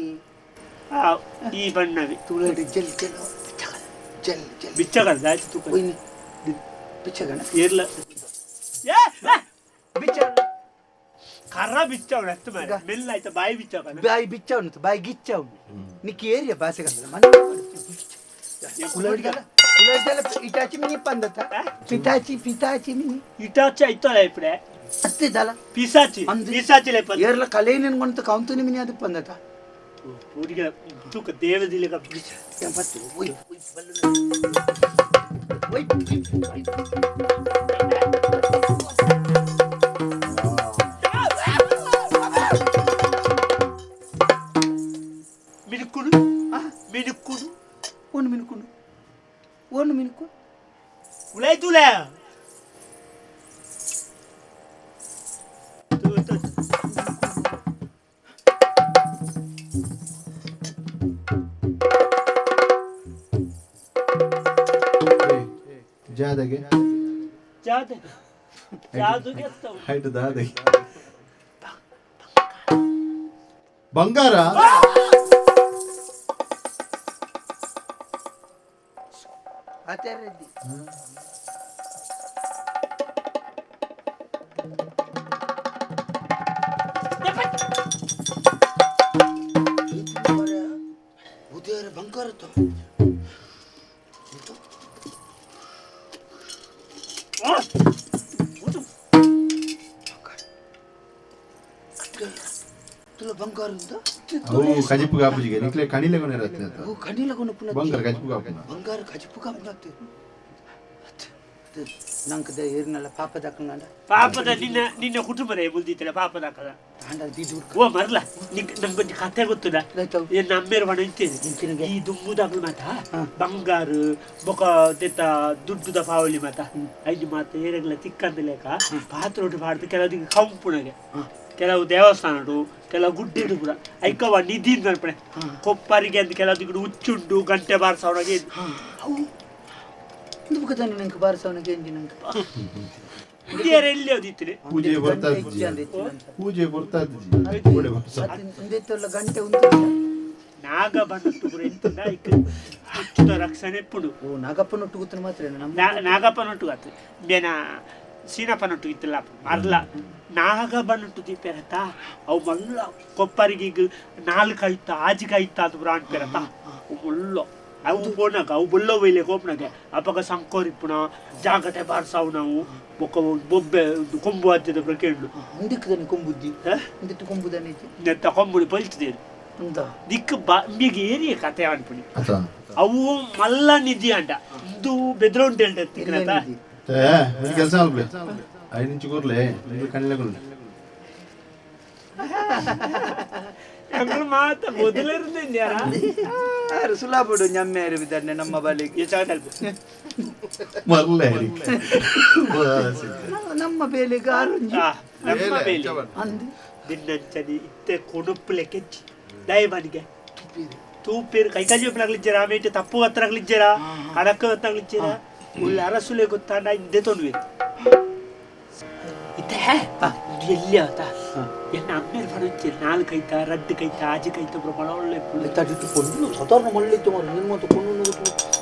[SPEAKER 3] ಈ ಬಣ್ಣವಿ
[SPEAKER 6] ಉಲಾಯಿಡ್ ಜಲ್ ಜಲ್ ಜಲ್ ಜಲ್
[SPEAKER 3] ಬಿಚ್ಚಗದ ಆಯ್ತು ತುಕ
[SPEAKER 6] ಬಿಚ್ಚಗಣ
[SPEAKER 3] ಇರ್ಲ
[SPEAKER 6] ಬಿಚ್ಚ
[SPEAKER 3] కర్ర బిచ్చావు ఎత్తు మరి మెల్ల అయితే బాయి బిచ్చావు
[SPEAKER 6] బాయి బిచ్చావు బాయి గిచ్చావు నీకు ఏరియా భాష కదా మన ఇటాచి మిని పందత పితాచి మిని
[SPEAKER 3] ఇటాచి అయితోలే ఇప్పుడే
[SPEAKER 6] ಅತ್ತೆ ದಲ
[SPEAKER 3] ಪಿಸಾಚಿ ಪಿಸಾಚಿ ಲೇಪ
[SPEAKER 6] ಏರ್ಲ ಕಲೆ ನಿನ್ಗೊಂತ ಕೌಂತನಿ ಮಿನಿ ಅದು ಬಂದತ
[SPEAKER 3] ಊರಿಗೆ ತೂಕ ದೇವದಿಲೆ ಕಪ್ಪಿಸ
[SPEAKER 6] ಎಂಬತ್ತು ಓಯ್ ಓಯ್ ಬಲ್ಲು ಓಯ್
[SPEAKER 3] ಮಿನುಕುಡು ಮಿನುಕುಡು
[SPEAKER 6] ಒಂದು ಮಿನುಕು
[SPEAKER 3] ಉಲೈ ತುಲೆ
[SPEAKER 2] ಜಾದಗೆ
[SPEAKER 3] ಜಾದಗೆ ಜಾದುಗೆ
[SPEAKER 2] ಹೈಟ್ ದಾದಗೆ ಬಂಗಾರ
[SPEAKER 6] ಆಚಾರ್ಯದ್ದಿ ಉದಯರ ಬಂಗಾರ तुला बंगार
[SPEAKER 2] हो कजिपु कापुजिगे निकले कणीले कोने रहते हैं
[SPEAKER 6] वो कणीला कोने पुन्हा
[SPEAKER 2] बंगार कजिपु कापुना
[SPEAKER 6] बंगार कजिपु कापुना ನಂಕದ ಏರ್ನಲ್ಲ ಪಾಪ ದಕ್ಕಂಡ
[SPEAKER 3] ಪಾಪದ ನಿನ್ನ ಕುಟುಂಬದ ಬುಲ್ದಿತ್ತಲ್ಲ ಪಾಪ ದಕ್ಕದ
[SPEAKER 6] ತಾಂಡ ದಿದು
[SPEAKER 3] ಓ ಮರ್ಲ ನಂಗೆ ಒಂದು ಕಥೆ ಗೊತ್ತುದ ಏನ್ ನಮ್ಮೇರು ಬಣ ಇರ್ತೇನೆ ಈ ದುಮ್ಮುದಾಗ ಮಾತ ಬಂಗಾರ ಬೊಕ ದೆತ್ತ ದುಡ್ಡುದ ಪಾವಳಿ ಮಾತ ಐದು ಮಾತ ಏರೆಲ್ಲ ತಿಕ್ಕಂದ ಲೇಕ ಪಾತ್ರೋಟು ಪಾಡ್ದು ಕೆಲವದಿಗೆ ಕಂಪುಣಗೆ ಕೆಲವು ದೇವಸ್ಥಾನಡು ಕೆಲವು ಗುಡ್ಡೆಡು ಕೂಡ ಐಕವ ನಿಧಿ ನಡ್ಪಣೆ ಕೊಪ್ಪರಿಗೆ ಅಂತ ಕೆಲವದಿಗೆ ಹುಚ್ಚುಂಡು ಗಂಟೆ ಬಾರಿಸೋಣಗೆ
[SPEAKER 6] ಇಂದುಕದಾನೆ ನಂಗೆ ಬಾರಿಸವನಿಗೆ ಎಂಜಿ ನಂಗೆ
[SPEAKER 3] ಹಿರಿಯರು ಎಲ್ಲಿ ಓದಿತ್ತಿರಿ
[SPEAKER 2] ಪೂಜೆ ಬರ್ತದೆ
[SPEAKER 6] ಇಂದೆತ್ತಲ್ಲ ಗಂಟೆ ಉಂಟು
[SPEAKER 3] ನಾಗ ಬಂದಟ್ಟು ಕೂಡ ಎಂತಂದ ಐಕ ಹುಚ್ಚುದ ರಕ್ಷಣೆ ಪುಡು
[SPEAKER 6] ಓ ನಾಗಪ್ಪನೊಟ್ಟು ಗೊತ್ತನ ಮಾತ್ರ
[SPEAKER 3] ನಾಗಪ್ಪನೊಟ್ಟು ಆತು ಬೇನ ಸೀನಪ್ಪನೊಟ್ಟು ಇತ್ತಿಲ್ಲ ಮರ್ಲ ನಾಗಪ್ಪನೊಟ್ಟು ದೀಪೇರತ್ತ ಅವು ಮಲ್ಲ ಕೊಪ್ಪರಿಗೆ ನಾಲ್ಕೈತ ಆಜಿಗೈತ ಅದು ಬ್ರಾಂಡ್ ಪೇರತ್ತ ಅವು ಮುಳ್ಳು ಅವು ಬೋನಾಗ ಅವು ಬುಲ್ಲ ಒಯ್ಲೆ ಕೋಪ್ನಾಗೆ ಅಪಗ ಸಂಕೋರಿಪ್ಪುಣ ಜಾಗಟೆ ಬಾರ್ಸಾವು ನಾವು ಬೊಕ್ಕ ಬೊಬ್ಬೆ ಕೊಂಬು ಹತ್ತಿದ ಪ್ರಕೇಂಡು
[SPEAKER 6] ಇಂದಕ್ಕದಾನೆ ಕೊಂಬುದ್ದಿ ಇಂದಟ್ಟು ಕೊಂಬುದಾನೆ
[SPEAKER 3] ನೆತ್ತ ಕೊಂಬುಡಿ ಪಲ್ತಿದ್ದೇನೆ ದಿಕ್ಕು ಬಿಗೆ ಏರಿಯ ಕತೆ ಅನ್ಪುಣಿ ಅವು ಮಲ್ಲ ನಿಧಿ ಅಂಡ ಇದು ಬೆದ್ರೌಂಡ್ ಹೇಳ್ತಾ
[SPEAKER 2] ಕೆಲಸ ಅಲ್ಬೆ 5 ಇಂಚು ಕೂರ್ಲೆ ಕಣ್ಣಿಲೆ ಕೊಡ್ಲೆ
[SPEAKER 3] ഞങ്ങൾ മാത്രം
[SPEAKER 6] ಯಾರು ಸುಲಾಬುಡು ñammeere ಬಿದ್ದಾನೆ ನಮ್ಮ ಬಲಿಗೆ ನಮ್ಮ ಬೇಲಿಗೆ ಆರುಂಜಿ
[SPEAKER 3] ನಮ್ಮ ಬೇಲಿ ದಿನ್ನಂಚನಿ ಇತ್ತೆ ಕೊಡುಪ್ಪುಲೆ ಕೆಚ್ಚಿ ದಯಬನಿಗೆ ತೂಪೇರು ಕೈಕಾಜಿ ತಗ್ಲಿಜ್ಜರ ಆಮೇಲೆ ತಪ್ಪು ಹತ್ರಗ್ಲಿಜ್ಜರ ಅಡಕ ಹತ್ತಗ್ಲಿಜ್ಜರ ಉಳ್ಳ ಅರಸುಲೆ ಗೊತ್ತಾಂಡ ಹಿಂದೆ ತೊಂದ್ವಿ ಇತ್ತೆ ಎಲ್ಲಿ ಆತ ಎನ್ನ ಅಮ್ಮೇರು ಬರುತ್ತೆ ನಾಲ್ಕೈತ ರಡ್ಡು ಕೈತ ಆಜಿ ಕೈತ ಬಳ ಒಳ್ಳೆ
[SPEAKER 6] ತಡಿಟ್ಟು ಕೊಂಡು ಸಾಧಾರಣ ಮಳ್ಳಿತ್ತು ಮಾರ ನಿಮ್ಮಂತ ಕೊಂಡು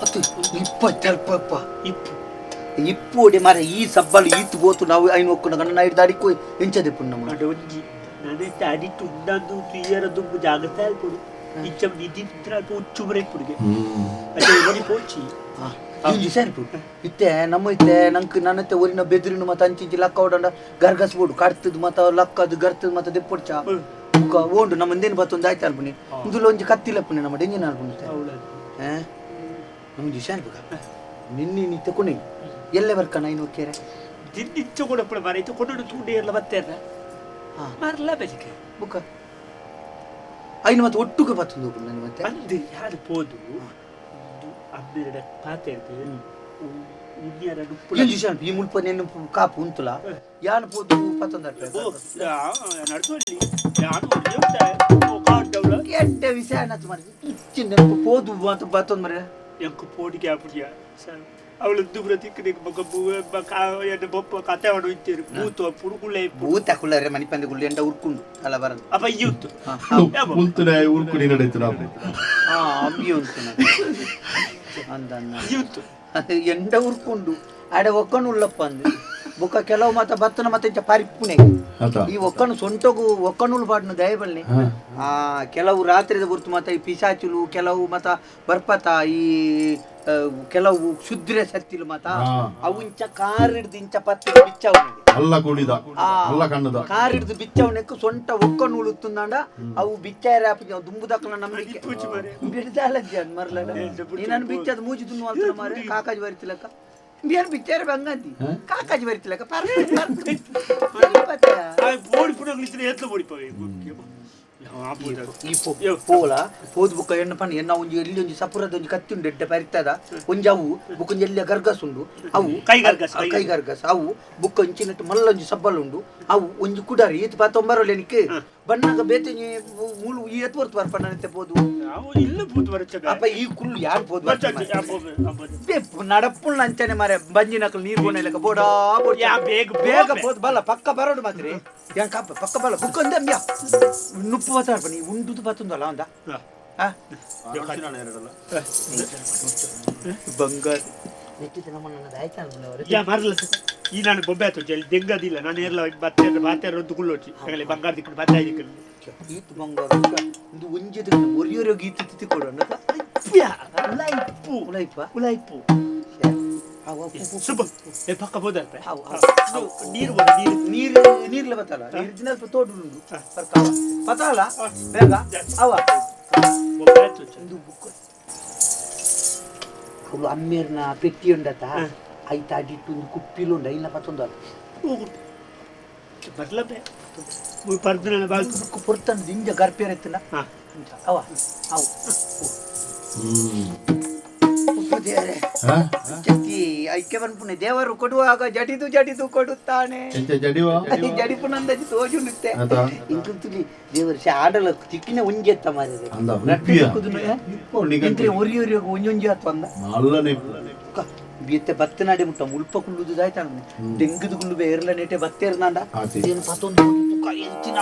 [SPEAKER 6] ಹತ್ತು ಇಪ್ಪತ್ತಲ್ಪ ಇಪ್ಪು ಒಡೆ ಮಾರ ಈ ಸಬ್ಬಲು ಈತು ಬೋತು ನಾವು ಐನು ಒಕ್ಕುನ ಗಣ್ಣ ನೈಟ್ ದಾಡಿಕೋ ಎಂಚದೆ ಪುಣ್ಣ ಮಾಡ
[SPEAKER 3] ಒಂಜಿ ನಾನೇ ಅಡಿಟ್ಟು ಉಂಡಂದು ತುಯ್ಯರ ದುಂಬು ಜಾಗ್ರತೆ ಆಲ್ಪಡು ಇಚ್ಚ ನಿಧಿತ್ರ ಉಚ್ಚು ಬ್ರೇಕ್ ಪುಡಿಗೆ ಅದೇ ಬಡಿ ಪೋಚಿ ಇತ್ತೆ ನಮ್ಮ ಇತ್ತೆ ನಂಗೆ ನನ್ನತ್ತೆ ಊರಿನ ಬೆದ್ರಿನ ಮತ್ತೆ ಅಂಚಿಂಚಿ ಲಕ್ಕ ಹೊಡಂಡ ಗರ್ಗಸ್ಬೋಡು ಕಡ್ತದ ಮತ್ತ ಲಕ್ಕದು ಗರ್ತದ ಮತ್ತೆ ದೆಪ್ಪೊಡ್ಚ ಓಂಡು ನಮ್ಮ ಮುಂದೇನು ಬತ್ತೊಂದು ಆಯ್ತು ಅಲ್ಪನಿ ಇಂದುಲ ಒಂಜಿ ಕತ್ತಿಲ್ಲಪ್ಪನೆ ನಮ್ಮ ಡೆಂಜಿನ ಅಲ್ಪುತ್ತೆ ನಮ್ಮ ದಿಶಾನ್ ಬುಗ ನಿನ್ನೆ ನೀ ತಕೊಂಡಿ ಎಲ್ಲೇ ಬರ್ಕಣ ಇನ್ನು ಕೇರೆ ದಿನ್ನಿಚ್ಚು ಕೂಡ ಪುಡ ಮಾರೈತು ಕೊಂಡು ತೂಡಿ ಎಲ್ಲ ಬತ್ತೇರ ಮಾರಲ್ಲ ಬೆಳಿಗ್ಗೆ
[SPEAKER 6] ಬುಕ್ಕ ಐನು ಮತ್ತೆ ಒಟ್ಟುಗೆ ಬತ್ತೊಂದು ನನ್ನ ಮತ್ತೆ
[SPEAKER 3] ಅಂದು ಯಾರು ಪೋದು ಅಮ್ಮೆರಡ ಪಾತೆ ಉನ್ನಿಯರ ನುಪ್ಪುಳ
[SPEAKER 6] ದಿಶಾನ್ ಈ ಮುಲ್ಪ ನೆನ್ನು ಕಾಪು ಉಂತುಲ ಯಾನು ಪೋದು ಪತ್ತೊಂದು
[SPEAKER 3] ನಡ್ಕೊಳ್ಳಿ ಯಾನು ಕಾಂಡವಳ
[SPEAKER 6] ಕೆಟ್ಟ ವಿಷಯ ಅನ್ನತ್ತು ಮಾಡಿ ಇಚ್ಚಿನ ಪೋದು ಅಂತ ಬತ್ತೊಂದು ಮರ
[SPEAKER 3] ಎಂಕು ಪೋಡಿಗೆ ಆಪುಡಿಯ ಅವಳು ದುಬ್ರ ತಿಕ್ಕನೆ ಎನ್ನ ಬೊಪ್ಪ ಕತೆ ಹೊಡು ಇತ್ತೀರಿ ಮೂತು ಪುಡುಕುಳ್ಳೆ
[SPEAKER 6] ಭೂತ ಕುಳ್ಳರೆ ಮನಿ ಪಂದೆ ಗುಳ್ಳಿ ಎಂಡ ಉರ್ಕೊಂಡು ಅಲ್ಲ ಬರದು
[SPEAKER 3] ಅಪ್ಪ ಇಯುತ್ತು
[SPEAKER 2] ಉಂತುನೆ ಉರ್ಕುಡಿ ನಡೆಯಿತು ನಾವು
[SPEAKER 6] ಅಮ್ಮಿ ಉಂಟು ಅಂದ
[SPEAKER 3] ಇಯುತ್ತು
[SPEAKER 6] ಎಂಡ ಉರ್ಕೊಂಡು ಆಡೆ ಒಕ್ಕಣ್ಣು ಉಳ್ಳಪ್ಪ ಅಂದು ಬೊಕ್ಕ ಕೆಲವು ಮಾತ ಬತ್ತನ ಮತ್ತೆ ಇಂಚ ಪರಿಪ್ಪುನೆ ಈ ಒಕ್ಕನು ಸೊಂಟಗು ಒಕ್ಕನುಲು ಪಾಡ್ನು ದಯಬಲ್ನೆ ಕೆಲವು ರಾತ್ರಿದ ಗುರ್ತು ಮತ ಈ ಪಿಶಾಚುಲು ಕೆಲವು ಮತ ಬರ್ಪತ ಈ ಕೆಲವು ಶುದ್ರ ಶಕ್ತಿಲು ಮತ ಅವು ಇಂಚ ಕಾರ್ ಹಿಡ್ದು ಇಂಚ ಪತ್ತಿ ಬಿಚ್ಚವನಿಗೆ
[SPEAKER 2] ಅಲ್ಲ ಕುಡಿದ ಅಲ್ಲ ಕಣ್ಣದ
[SPEAKER 6] ಕಾರ್ ಹಿಡ್ದು ಬಿಚ್ಚವನಕ್ಕೆ ಸೊಂಟ ಒಕ್ಕನು ಉಳುತ್ತುಂದಾಂಡ ಅವು ಬಿಚ್ಚಾರ ದುಂಬುದಕ್ಕನ ನಂಬಿಕೆ ಬಿಡ್ದಾಲಜ್ಜಿ ಅನ್ ಮರ್ಲ ನೀನನ್ನು ಬಿಚ್ಚದ ಮೂಜಿ ದುನ್ನು ಅಂತ ಮಾರೆ ಕಾಕಾಜಿ ಬರಿತಿಲಕ್ಕ ಬೇರೆ ಬಿಚ್ಚಾರ ಬಂಗಂತಿ ಕಾಕಾಜಿ ಬರಿತಿಲಕ್ಕ ಪೋಲ ಹೋದ್ ಬುಕ್ಕ ಎಣ್ಣ ಪಣ್ಣ ಎನ್ನ ಒಂಜಿ ಎಲ್ಲಿ ಒಂಜಿ ಸಪುರದ ಒಂಜಿ ಕತ್ತಿ ಉಂಡು ಎಡ್ಡೆ ಪರಿತದ ಒಂಜಿ ಅವು ಬುಕ್ಕ ಒಂಜಿ ಎಲ್ಲಿ ಗರ್ಗಸ್ ಉಂಡು ಅವು ಕೈ ಗರ್ಗಸ್ ಅವು ಬುಕ್ಕ ಒಂಚಿನಟ್ಟು ಮಲ್ಲ ಒಂಜಿ ಸಬ್ಬಲ್ ಉಂಡು ಅವು ಒಂಜಿ ಕುಡಾರಿ ಈತ ಪಾತೊಂಬರೋಲೆನಿಕ್ಕೆ ಬಣ್ಣಗ ಬೇತೆ ಮೂಲು ಈ ಎತ್ವರ್ತು ಬರ್ಪಣ್ಣ ಪೋದು ಅಪ್ಪ ಈ ಕುಲ್ಲು ಯಾರು ಪೋದು ನಡಪ್ಪುಲ್ ಅಂಚನೆ ಮಾರೆ ಬಂಜಿನಕಲ್ ನೀರು ಬೋನೆಲಕ ಬೋಡಾ ಬೇಗ ಪೋದು ಬಲ್ಲ ಪಕ್ಕ ಬರೋಡು ಮಾತ್ರಿ ಯಾಕ ಪಕ್ಕ ಬಲ್ಲ ಬುಕ್ಕ ಒಂದೇ ಅಂಬ್ಯಾ ನುಪ್ಪು ಬತ್ತಾಡ್ಪ ನೀ ಉಂಡುದು ಬತ್ತುಂದಲ್ಲ ಅಂದ ಬಂಗಾರ
[SPEAKER 3] ಈ ನಾನು ಬೊಬ್ಬೆ ಆಯ್ತು ಜಲ್ಲಿ ದೆಂಗದಿಲ್ಲ ನಾನು ಎಲ್ಲ ಬಾತ್ಯಾರ ಒಂದು ಕುಳ್ಳೋಚಿ ಆಗಲೇ ಬಂಗಾರ ದಿಕ್ಕು ಬಾತಾಯಿ ದಿಕ್ಕಲ್ಲಿ
[SPEAKER 6] ಈತ್ ಬಂಗಾರ ಒಂದು ಒಂಜಿದ ಒರಿಯೋರು ಗೀತಿ ತಿತ್ತಿ ಕೊಡೋಣ ಉಲಾಯ್ಪು
[SPEAKER 3] ಪಕ್ಕ ಹೋದಲ್ಪ
[SPEAKER 6] ನೀರ್ಲ ಬತ್ತಲ್ಲ ನೀರಿನ ತೋಡು ಉಂಡು ಪತಾಲ ಬೇಗ ಅವ ಒಂದು ಬುಕ್ ಅವಳು ಅಮ್ಮೇರ್ನ ಪೆಟ್ಟಿ ಉಂಡತ ಐತ ಅಡಿಟ್ಟು ಒಂದು ಕುಪ್ಪಿಲುಂಡ ಇಲ್ಲ ಪತ್ತೊಂದು ಪೊರ್ತಂದು ದಿಂಜ ಗರ್ಪೇರ ಎತ್ತನ ಅವ ಅವು ಐಕ್ಯ ಬನ್ಪುಣೆ ದೇವರು ಕೊಡುವಾಗ ಜಡಿದು ಕೊಡುತ್ತಾನೆ ಜಡಿಪುನಂದಜಿ ತೋಜುಂಡುತ್ತೆ ಇಂಕುಂತುಲಿ ದೇವರು ಆಡಲ ತಿಕ್ಕಿನ ಒಂಜೆತ್ತ ಮಾರಿದೆ ಒರಿ ಒಂಜೊಂಜಿ ಆತು ಅಂದ ಬಿತ್ತೆ ಬತ್ತನಾಡಿ ಮುಟ್ಟ ಮುಲ್ಪ ಕುಳ್ಳುದು ಆಯ್ತಾ ಡೆಂಗುದು ಕುಳ್ಳು ಬೇರ್ಲ ನೆಟೆ ಬತ್ತೇರ್ನಾಂಡ ಏನು ಪತ್ತೊಂದು ಎಂಚಿನ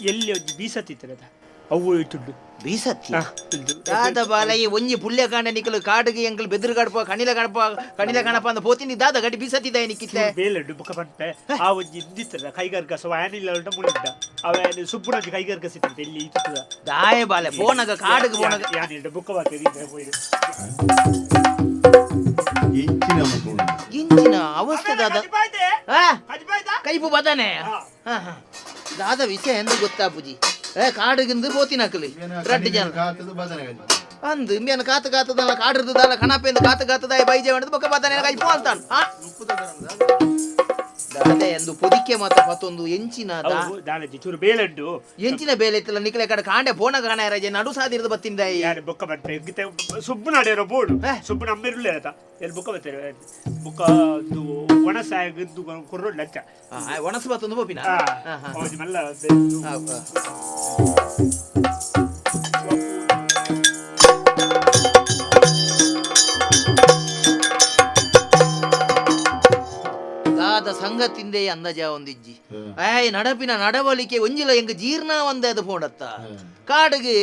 [SPEAKER 3] ಎಲ್ಲಿ ಬೀಸತ್ತಿತ್ತದ ಅವು ಇಟ್ಟುಂಡು
[SPEAKER 4] ಬೀಸತ್ತಿ ದಾದ ಬಾಲ ಈ ಒಂಜಿ ಪುಲ್ಯ ಕಾಂಡ ನಿಕ್ಕಲು ಕಾಡಿಗೆ ಎಂಕಲ್ ಬೆದ್ರು ಗಡಪ ಕಣಿಲ ಗಣಪ ಅಂತ ಪೋತಿನಿ ದಾದ ಗಡಿ ಬೀಸತ್ತಿದ್ದ ನಿಕ್ಕಿತ್ತೆ
[SPEAKER 3] ಬೇಲೆಡ್ಡು ಬುಕ್ಕ ಬಂತೆ ಆ ಒಂಜಿ ಇದ್ದಿತ್ತದ ಕೈಗಾರಿಕ ವ್ಯಾನಿಲ್ಲ ಮುಳಿದ್ದ ಅವ ಸುಬ್ಬುಣಜಿ ಕೈಗಾರಿಕ ಸಿಕ್ಕಿತ್ತು ಎಲ್ಲಿ ಇತ್ತದ
[SPEAKER 4] ದಾಯ ಬಾಲೆ ಫೋನಾಗ ಕಾಡಿಗೆ ಫೋನಾಗ
[SPEAKER 3] ಯಾನಿಲ್ಡ ಬುಕ್ಕ ಬಾತೇರಿ
[SPEAKER 4] ಇಂಚಿನ ಅವಸ್ಥೆ ದಾದ ಕೈಪು ಬದನೆ ದಾದ ವಿಷಯ ಎಂದು ಗೊತ್ತಾ ಪೂಜಿ ಕಾಡಿಗಿಂದು ಪೋತಿನಕಲಿ ರಡ್ಡು ಜನ ಅಂದು ಇಂಬಿಯನ್ ಕಾತದಲ್ಲ ಕಾಡಿರ್ದಲ್ಲ ಕಣಪೆಂದು ಕಾತದಾಯ ಬೈಜೆ ಮಾಡಿದ್ ಬೊಕ್ಕ ಬದನೆ ಕೈಪು ಅಂತಾನು ದಾದ ಎಂದು ಪೊದಿಕೆ ಮಾತ ಮತ್ತೊಂದು ಎಂಚಿನ
[SPEAKER 3] ಚೂರು ಬೇಲೆಡ್ಡು
[SPEAKER 4] ಎಂಚಿನ ಬೇಲೆ ಇತ್ತಲ್ಲ ನಿಕ್ಲೆ ಕಡೆ ಕಾಂಡೆ ಪೋನ ಕಾಣ ರಜೆ ನಡು ಸಾದಿರದ ಬತ್ತಿಂದ
[SPEAKER 3] ಬೊಕ್ಕ ಬಂತೆ ಸುಬ್ಬು ನಾಡ್ಯಾರೋ ಬೋರ್ಡು ಸುಬ್ಬು ನಮ್ಮಿರ್ಲೇ ಆತ ಎಲ್ಲಿ ಬುಕ್ಕ ಬರ್ತೇವೆ ಬುಕ್ಕ ಒಣಸಾಯದ್ದು ಕೊರ್ರೋಡ್ ಲಂಚ
[SPEAKER 4] ಒಣಸು ಬತ್ತೊಂದು ಬೋಪಿನ
[SPEAKER 3] ಮಲ್ಲ
[SPEAKER 4] ದಾದ ಸಂಗತಿಂದೇ ಅಂದಜ ಒಂದಿಜ್ಜಿ ನಡಪಿನ ನಡವಳಿಕೆ ಒಂಜಿಲ ಎಂಗ ಜೀರ್ಣ ಒಂದೇ ಅದು ಪೋಡತ್ತ ಕಾಡಿಗೆ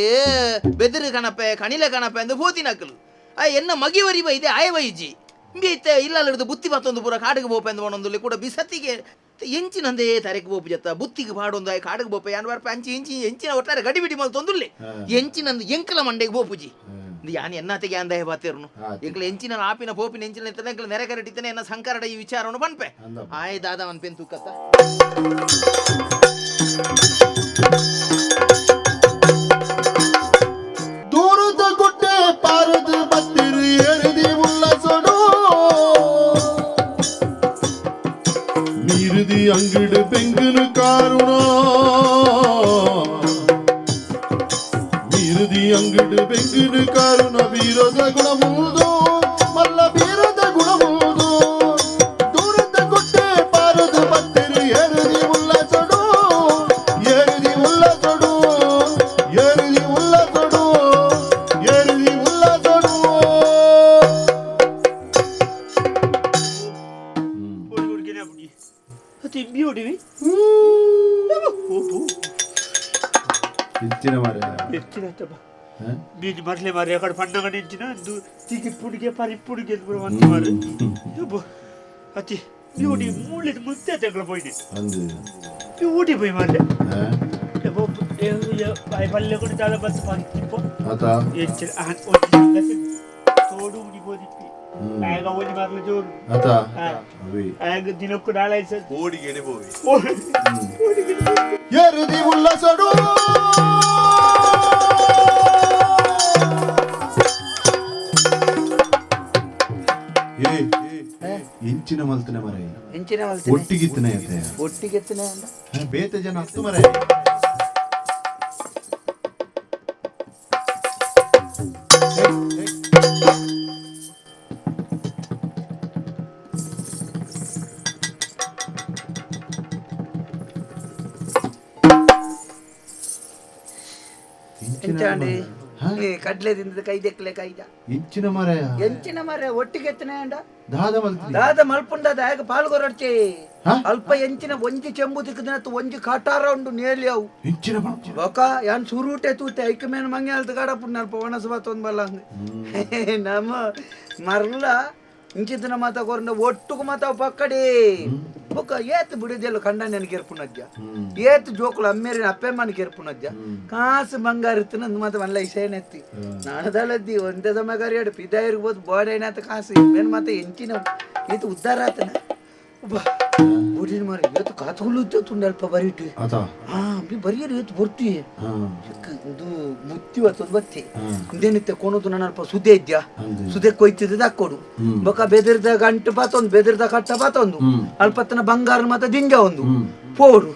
[SPEAKER 4] ಬೆದರು ಕಣಪೆ ಕಣಿಲ ಕಣಪೆ ಅಂದು ಪೋತಿನಕಲು ಎನ್ನ ಮಗಿವರಿ ಬೈದೆ ಆಯ ವೈಜಿ ಬೀತೆ ಇಲ್ಲದು ಬುತ್ತಿ ಮತ್ತೊಂದು ಪೂರ ಕಾಡಿಗೆ ಬೋಪೆ ಅಂದು ಒಂದೊಂದು ಕೂಡ ಬಿಸತ್ತಿಗೆ ಎಂಚಿನಂದೇ ತರೆಗೆ ಬೋಪು ಜತ್ತ ಬುತ್ತಿಗೆ ಪಾಡೊಂದು ಆಯ್ ಕಾಡಿಗೆ ಬೋಪೆ ಯಾನ್ ಬರ್ಪ ಅಂಚಿ ಎಂಚಿನ ಒಟ್ಟಾರೆ ಗಡಿ ಬಿಡಿ ಮಲ್ ತೊಂದುಲ್ಲೆ ಎಂಚಿನಂದು ಎಂಕಲ ಮಂಡೆಗೆ ಬೋಪುಜಿ ಯಾನ್ ಎನ್ನತೆಗೆ ಅಂದ ಬಾತಿರ್ನು ಎಂಕಲ ಎಂಚಿನ ಆಪಿನ ಪೋಪಿನ ಎಂಚಿನ ಇರ್ತದೆ ಎಂಕಲ ನೆರೆ ಕರಟಿತನೆ ಎನ್ನ ಸಂಕರಡ ಈ ವಿಚಾರವನ್ನು ಬನ್ಪೆ ಆಯ್ ದಾದ ಮನ್ ಪೆನ್ ತೂಕತ್ತ
[SPEAKER 2] ದೂರದ ಗುಡ್ಡೆ ಪಾರದ ಬತ್ತಿರು ಎರುದಿ ಉಲ್ಲಸೊಡು ಮೀರುದಿ ಅಂಗಡಿ ಬೆಂಗನು ಕಾರುಣ ಮೀರುದಿ ಅಂಗಡಿ ಬೆಂಗನು ಕಾರುಣ ಬೀರದ ಗುಣಮುವುದು ಮಲ್ಲ ಬೀರದ ಗುಣಮುವುದು ದೂರದ ಗುಡ್ಡೆ ಪಾರದ ಬತ್ತಿರು ಎರುದಿ ಉಲ್ಲಸೊಡು ಎರುದಿ ಉಲ್ಲಸೊಡು ಎರುದಿ ಉಲ್ಲಸೊಡು ಎರುದಿ ಉಲ್ಲಸೊಡು
[SPEAKER 7] ఇచ్చిన మరి
[SPEAKER 3] బీజ్ మరలే మరి అక్కడ పండుగ ఇచ్చిన ఇప్పుడికే పరిప్పుడికి మరి అతి ఊటి మూడు ముత్తే తెగల పోయి ఊటి పోయి మళ్ళీ పల్లె కూడా చాలా బస్సు పనిపో తోడు ఊడిపోయి ఆయన ఓడి మాటలు చూడు ఆయన దినొక్కు నాలైతే
[SPEAKER 7] ఓడి గెడిపోయి
[SPEAKER 2] ఎరుది ఉల్లసడు
[SPEAKER 7] ಇಂಚಿನ ಮಲ್ತನೆ ಮರ
[SPEAKER 6] ಎಂಚಿನ
[SPEAKER 7] ಒಟ್ಟಿಗಿತ್ತನೆ
[SPEAKER 6] ಒಟ್ಟಿಗೆತ್ತನೆ
[SPEAKER 7] ಬೇತೆ ಜನ ಹತ್ತು ಮರ
[SPEAKER 6] ಕಡ್ಲೆ ತಿಂದ ಕೈ ದೆಕ್ಲೆ ಕೈದ
[SPEAKER 7] ಇಂಚಿನ ಮರ
[SPEAKER 6] ಎಂಚಿನ ಮರ ಒಟ್ಟಿಗೆತ್ತನೆ ಅಂಡ
[SPEAKER 7] ದಾದ ಮಲ್ತಿ
[SPEAKER 6] ದಾದ ಮಲ್ಪುಂಡ ದಾಯಗ ಪಾಲ್ಗೊರಡ್ಚೆ ಅಲ್ಪ ಎಂಚಿನ ಒಂಜಿ ಚೆಂಬು ತಿಕ್ಕದಿನತ್ತು ಒಂಜಿ ಕಟಾರ ಉಂಡು ನೇಲಿ ಅವು
[SPEAKER 7] ಇಂಚಿನ
[SPEAKER 6] ಬೊಕ ಯಾನ್ ಸುರೂಟೆ ತೂತೆ ಐಕ ಮೇನ್ ಮಂಗೆ ಅಲ್ತ ಕಾಡಪುಂಡು ನಲ್ಪ ಒಣಸ ಬಾತ್ ಒಂದ್ ಬಲ್ಲ ನಮ್ಮ ಮರ್ಲ ಇಂಚಿನ ಮಾತ ಕೊರಂಡ ಒಟ್ಟುಕು ಮಾತ ಪಕ್ಕಡಿ ಬೊಕ ಏತ್ ಬಿಡಿದೆಲ್ಲ ಕಂಡ ನೆನಗೆ ಎರ್ಪುನಜ್ಜ ಏತ್ ಜೋಕುಲು ಅಮ್ಮೇರಿನ ಅಪ್ಪೆಮ್ಮನ ಕೆರ್ಪುನಜ್ಜ ಕಾಸು ಬಂಗಾರ ಇತ್ತು ಮಾತ ಮಲ್ಲ ಇಸೇನೆತ್ತಿ ನಾಣದಲ್ಲದ್ದಿ ಒಂದೇ ಸಮಗಾರಿ ಆಡು ಪಿದ ಇರ್ಬೋದು ಬೋಡೇನಾತ ಕಾಸು ಮೇನ್ ಮಾತ ಎಂಚಿನ ಈತ ಉದ್ದಾರ ಆತನ ಓಡಿನ ಮಾರಿ ಇವತ್ತು ಕಾತುಗಳು ತುಂಡ ಅಲ್ಪ ಬರೀಟು ಬಿ ಬರಿಯರು ಇವತ್ತು ಬರ್ತಿ ಇದು ಮುತ್ತಿ ಇವತ್ತು ಬತ್ತಿ ಇಂದೇನಿತ್ತೆ ಕೊಣದು ನಾನು ಅಲ್ಪ ಸುದೆ ಇದ್ಯಾ ಸುದೆ ಕೊಯ್ತಿದ್ದ ಹಾಕೋಡು ಬೊಕ ಬೆದರ್ದ ಗಂಟು ಪಾತೊಂದು ಬೆದರ್ದ ಕಟ್ಟ ಪಾತೊಂದು ಅಲ್ಪತ್ತನ ಬಂಗಾರ ಮತ್ತ ದಿಂಜ ಒಂದು ಪೋಡು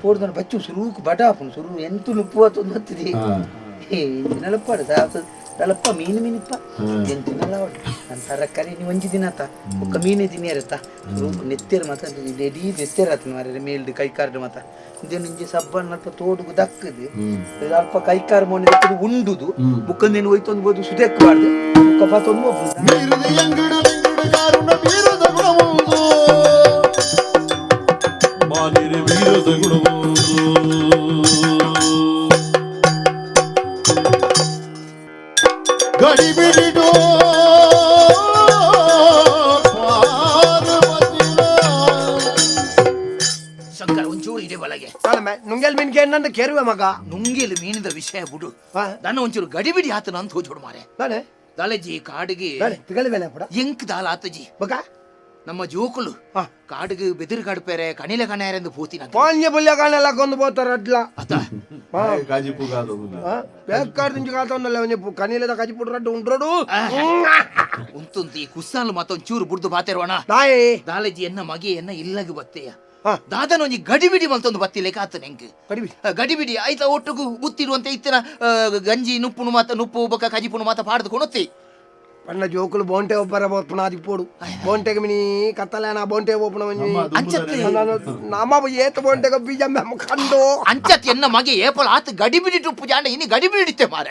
[SPEAKER 6] ಪೋಡ್ದನ ಬಚ್ಚು ಸುರುಕು ಬಟಾಪುನು ಸುರು ಎಂತು ಲುಪ್ಪು ಆತೊಂದು ಹತ್ತಿದೆ ನೆಲಪ್ಪಾಡು ತಲಪ್ಪ ಮೀನು ಮೀನಿಪ್ಪ ಎಂತಿನಲ್ಲ ನಾನು ತರಕಾರಿ ನೀವು ಒಂಜಿ ದಿನ ಆತ ಒಕ್ಕ ಮೀನೇ ದಿನ ಇರತ್ತ ನೆತ್ತೇರು ಮಾತ ರೆಡಿ ನೆತ್ತೇರು ಆತನ ಮಾರ ಮೇಲ್ದು ಕೈಕಾರ್ಡು ಮಾತ ಇದೇನು ಇಂಜಿ ಸಬ್ಬನ್ನು ಅಲ್ಪ ತೋಡುಗು ದಕ್ಕದು ಅಲ್ಪ ಕೈಕಾರು ಮೋನೆ ದಕ್ಕದು ಉಂಡುದು ಬುಕ್ಕಂದೇನು ಹೋಯ್ತೊಂದು ಬೋದು ಸುದೆಕ್ಕಬಾರ್ದು ಬುಕ್ಕ ಪಾತೊಂದು
[SPEAKER 2] ಗಡಿ ಬಿಡಿಡೋ
[SPEAKER 4] ಶಂಕರ ಒಂಚೂರು ಇದೆ ಬಲಗೆ
[SPEAKER 5] ನುಂಗೆಲ್ ಮೀನ್ಗೆ ಏನಂತ ಕೇರುವೆ ಮಗ
[SPEAKER 4] ನುಂಗಿಲು ಮೀನಿದ ವಿಷಯ ಬಿಡು ನನ್ನ ಒಂಚೂರು ಗಡಿಬಿಡಿ ಆತನ ಅಂತ ಹೋಜೋಡು ಮಾರೆ ದಾಲೆಜಿ ಕಾಡಿಗೆ ಎಂಕ್ ದಾಲ ಆತಜಿ
[SPEAKER 5] ಬಕ
[SPEAKER 4] ನಮ್ಮ ಜೋಕುಲು ಕಾಡಿಗೆ ಬೆದಿರು ಗಡ್ಪೇರೆ ಕಣಿಲ ಕಣೆರೆಂದು ಪೂತಿನ
[SPEAKER 5] ಪಾಂಜ ಬುಲ್ಯ ಕಾಣೆಲ್ಲ ಕೊಂದು పోతారు అట్లా
[SPEAKER 7] కాజిపు కాదు
[SPEAKER 5] ಬೇಕಾರ ದಿಂಜಿ ಕಾತೊಂದಲ್ಲ ಅವನಿ ಕನಿಲದ ಕಜಿಪುಡ್ ರಡ್ಡು ಉಂಡ್ರೋಡು
[SPEAKER 4] ಉಂತುಂತಿ ಕುಸ್ಸಾಲು ಮತ್ತೊಂಚೂರು ಬುಡ್ದು ಬಾತೆರೋಣ
[SPEAKER 5] ತಾಯಿ
[SPEAKER 4] ದಾಲೆಜಿ ಎನ್ನ ಮಗೆ ಎನ್ನ ಇಲ್ಲಗೆ ಬತ್ತೆಯ ದಾದನ ಒಂಜಿ ಗಡಿಬಿಡಿ ಮಲ್ತೊಂದು ಬತ್ತಿಲೆಕ ಆತ ನೆಂಕ್ ಗಡಿಬಿಡಿ ಆಯ್ತ ಒಟ್ಟುಗು ಬುತ್ತಿರುವಂತೆ ಇತ್ತಿನ ಗಂಜಿ ನುಪ್ಪುನು ಮಾತ ನುಪ್ಪು ಬೊಕ್ಕ ಕಜಿಪುನು ಮಾತ ಪಾಡ್ದು ಕೊಣೊತ್ತಿ
[SPEAKER 5] ಪಣ್ಣ ಜೋಕುಲು ಬೋಂಟೆ ಒಬ್ಬರ ಬೋಪುನ ಆದಿಪ್ಪೋಡು ಬೋಂಟೆಗೆ ಮಿನಿ ಕತ್ತಲೇನ ಬೋಂಟೆ ಬೋಪುನ ನಮ್ಮ ಏತ ಬೋಂಟೆಗೆ ಬೀಜ ಕಂಡು
[SPEAKER 4] ಅಂಚತ್ ಎನ್ನ ಮಗೆ ಏಪಲ್ ಆತ ಗಡಿಬಿಡಿ ಟುಪ್ಪು ಜಾಂಡ ಇನ್ನು ಗಡಿಬಿಡಿತ್ತೆ ಮಾರ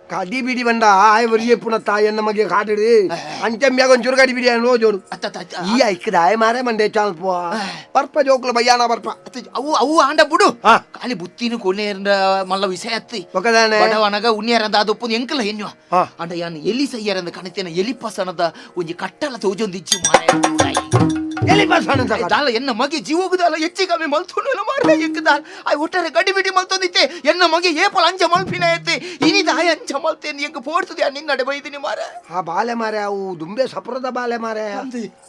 [SPEAKER 5] ಕಡಿ ಬಿಡಿ ಬಂಡ ಆಯ್ ಬರಿಯೇ ಪುನ ತಾಯಿ ನಮಗೆ ಕಾಟಿಡಿ ಅಂಚಮ್ಯಾಗ ಒಂಚೂರು ಗಡಿ ಬಿಡಿ ಅನ್ನೋ ಜೋಡು ಈ ಐಕ್ಕಿದ ಆಯ್ ಮಾರೇ ಮಂಡೆ ಚಾಲ್ಪ ಬರ್ಪ ಜೋಕುಲು ಬಯ್ಯಾನ ಬರ್ಪ
[SPEAKER 4] ಅವು ಅವು ಆಂಡ ಬಿಡು ಖಾಲಿ ಬುತ್ತಿನ ಕೊನೆಯರ ಮಲ್ಲ ವಿಷಯ ಅತ್ತಿ ಬಡವನಗ ಉಣ್ಣಿಯರಂದ ಅದೊಪ್ಪು ಎಂಕಲ ಹೆಣ್ಣು ಅಂಡ ಯಾನ್ ಎಲಿ ಸಯ್ಯರಂದ ಕಣತೇನ ಎಲಿ ಪಸನದ ಒಂಜಿ ಕಟ್ಟಲ ತೋಜೊಂದಿಚ್ಚು ಮಾರೆ
[SPEAKER 5] ಎಲಿ ಪಸನದ
[SPEAKER 4] ದಾಲ ಎನ್ನ ಮಗೆ ಜೀವೋಗುದಾಲ ಹೆಚ್ಚಿಗಮ್ಮೆ ಮಲ್ತುನಲ್ಲ ಮಾರೆ ಎಂಕದಾಲ್ ಆಯ್ ಒಟ್ಟಾರೆ ಗಡಿಬಿಡಿ ಮಲ್ತೊಂದಿತ್ತೆ ಎನ್ನ ಮಗೆ ಏಪಲ್ ಅಂಜ ಮಲ್ಪಿನ ಎತ್ತೆ ಇನಿದ ಆಯ್ ಅಂಜ ಮಲ್ತೇನೆ ಎಂಕ ಪೋಡ್ತದೆ ನಿನ್ನಡೆ ಬೈದಿನಿ ಮಾರೆ
[SPEAKER 5] ಆ ಬಾಲೆ ಮಾರೆ ಅವು ದುಂಬೆ ಸಪ್ರದ ಬಾಲೆ ಮಾರೆ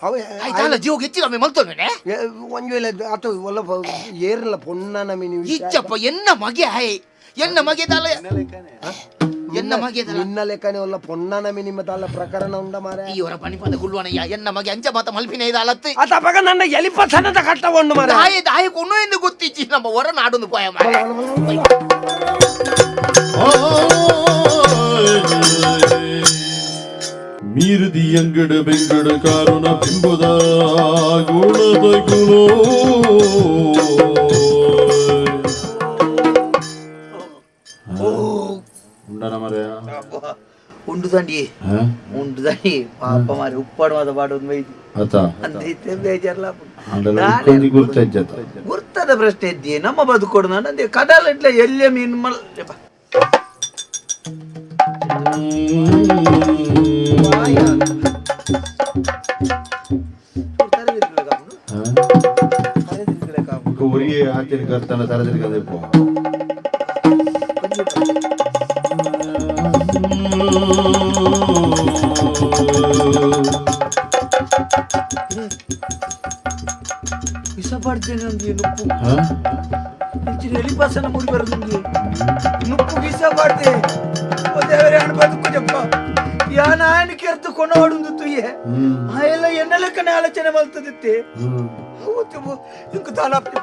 [SPEAKER 5] ಅವೇ
[SPEAKER 4] ಆಯ್ತಲ್ಲ ಜೀವೋಗ ಹೆಚ್ಚಿಗಮ್ಮೆ ಮಲ್ತೊನೆ
[SPEAKER 5] ಒಂಜು ಇಲ್ಲ ಅತ ಒಲ್ಲ ಏರ್ಲ ಪೊನ್ನನ ಮಿನಿ
[SPEAKER 4] ಇಚ್ಚಪ್ಪ ಎನ್ನ ಮಗೆ ಆಯ್ ಎನ್ನ ಮಗೆ ದಾಲ ಎನ್ನ ಮಗೆ
[SPEAKER 5] ನಿನ್ನ ಲೆಕ್ಕನೆ ಒಲ್ಲ ಪೊನ್ನನ ಮಿನಿಮ ದಾಲ ಪ್ರಕರಣ ಉಂಡ ಮಾರೆ
[SPEAKER 4] ಇವರ ಪಣಿಪದ ಗುಲ್ವನಯ್ಯ ಎನ್ನ ಮಗೆ ಅಂಜ ಮಾತ ಮಲ್ಪಿನ ಇದಾಲತ್ತಿ
[SPEAKER 5] ಅತ ಬಗ ನನ್ನ ಎಲಿಪ ಸನದ ಕಟ್ಟ ಒಂದು ಮಾರೆ
[SPEAKER 4] ಆಯ್ ದಾಯ ಕೊಣ್ಣು ಎಂದು ಗೊತ್ತಿಚ್ಚಿ ನಮ್ಮ ಹೊರ ನಾಡೊಂದು ಪೋಯ ಮಾರೆ
[SPEAKER 7] ಮೀರುದಿ ಅಂಗಡ ಬೆಂಗಡ ಕಾರುಣ ಬಿಂಬದ ಗುಣದ ಗುಣೋ ఉండన మరే
[SPEAKER 6] ఉండుదండి ఉండుదండి పాప మరి ఉప్పాడు మాత పాడు
[SPEAKER 7] ಆತ
[SPEAKER 6] ಅಂದೈತೆ ಬೇಜಾರ್ಲ
[SPEAKER 7] ಗುರ್ತಜ್ಜತ
[SPEAKER 6] ಗುರ್ತದ ಪ್ರಶ್ನೆ ಇದ್ದೀಯ ನಮ್ಮ ಬದುಕೋಡು ನಂದೆ ಕಡಲ ಇಟ್ಲೆ ಎಲ್ಲೇ ಮೀನು
[SPEAKER 7] ಊರಿಗೆ ಹಾಕಿನ ಕರ್ತನ ತರದಿರಿ ಕದೆ ಪೋ
[SPEAKER 6] ಇಷ್ಟಪಡ್ತೇನೆ ನಮ್ಗೆ ನುಪ್ಪು ಎಲಿಪಾಸನ ಮುಡಿ ಬರೋದು ನುಪ್ಪು ಇಷ್ಟಪಡ್ತೆ ದೇವರೇ ಹಣ ಬದುಕು ಜಪ್ಪ ಯಾನ ఆయన ಕೆರ್ತು ಕೊನವಾಡುಂದು ತುಯ್ಯೆ ಆ ಎಲ್ಲ ಎನ್ನ ಲೆಕ್ಕನೆ ಆಲೋಚನೆ ಮಲ್ತದಿತ್ತೆ ಅವತ್ತು ಇಂಕ ತಾಲಾಪ್ತಿ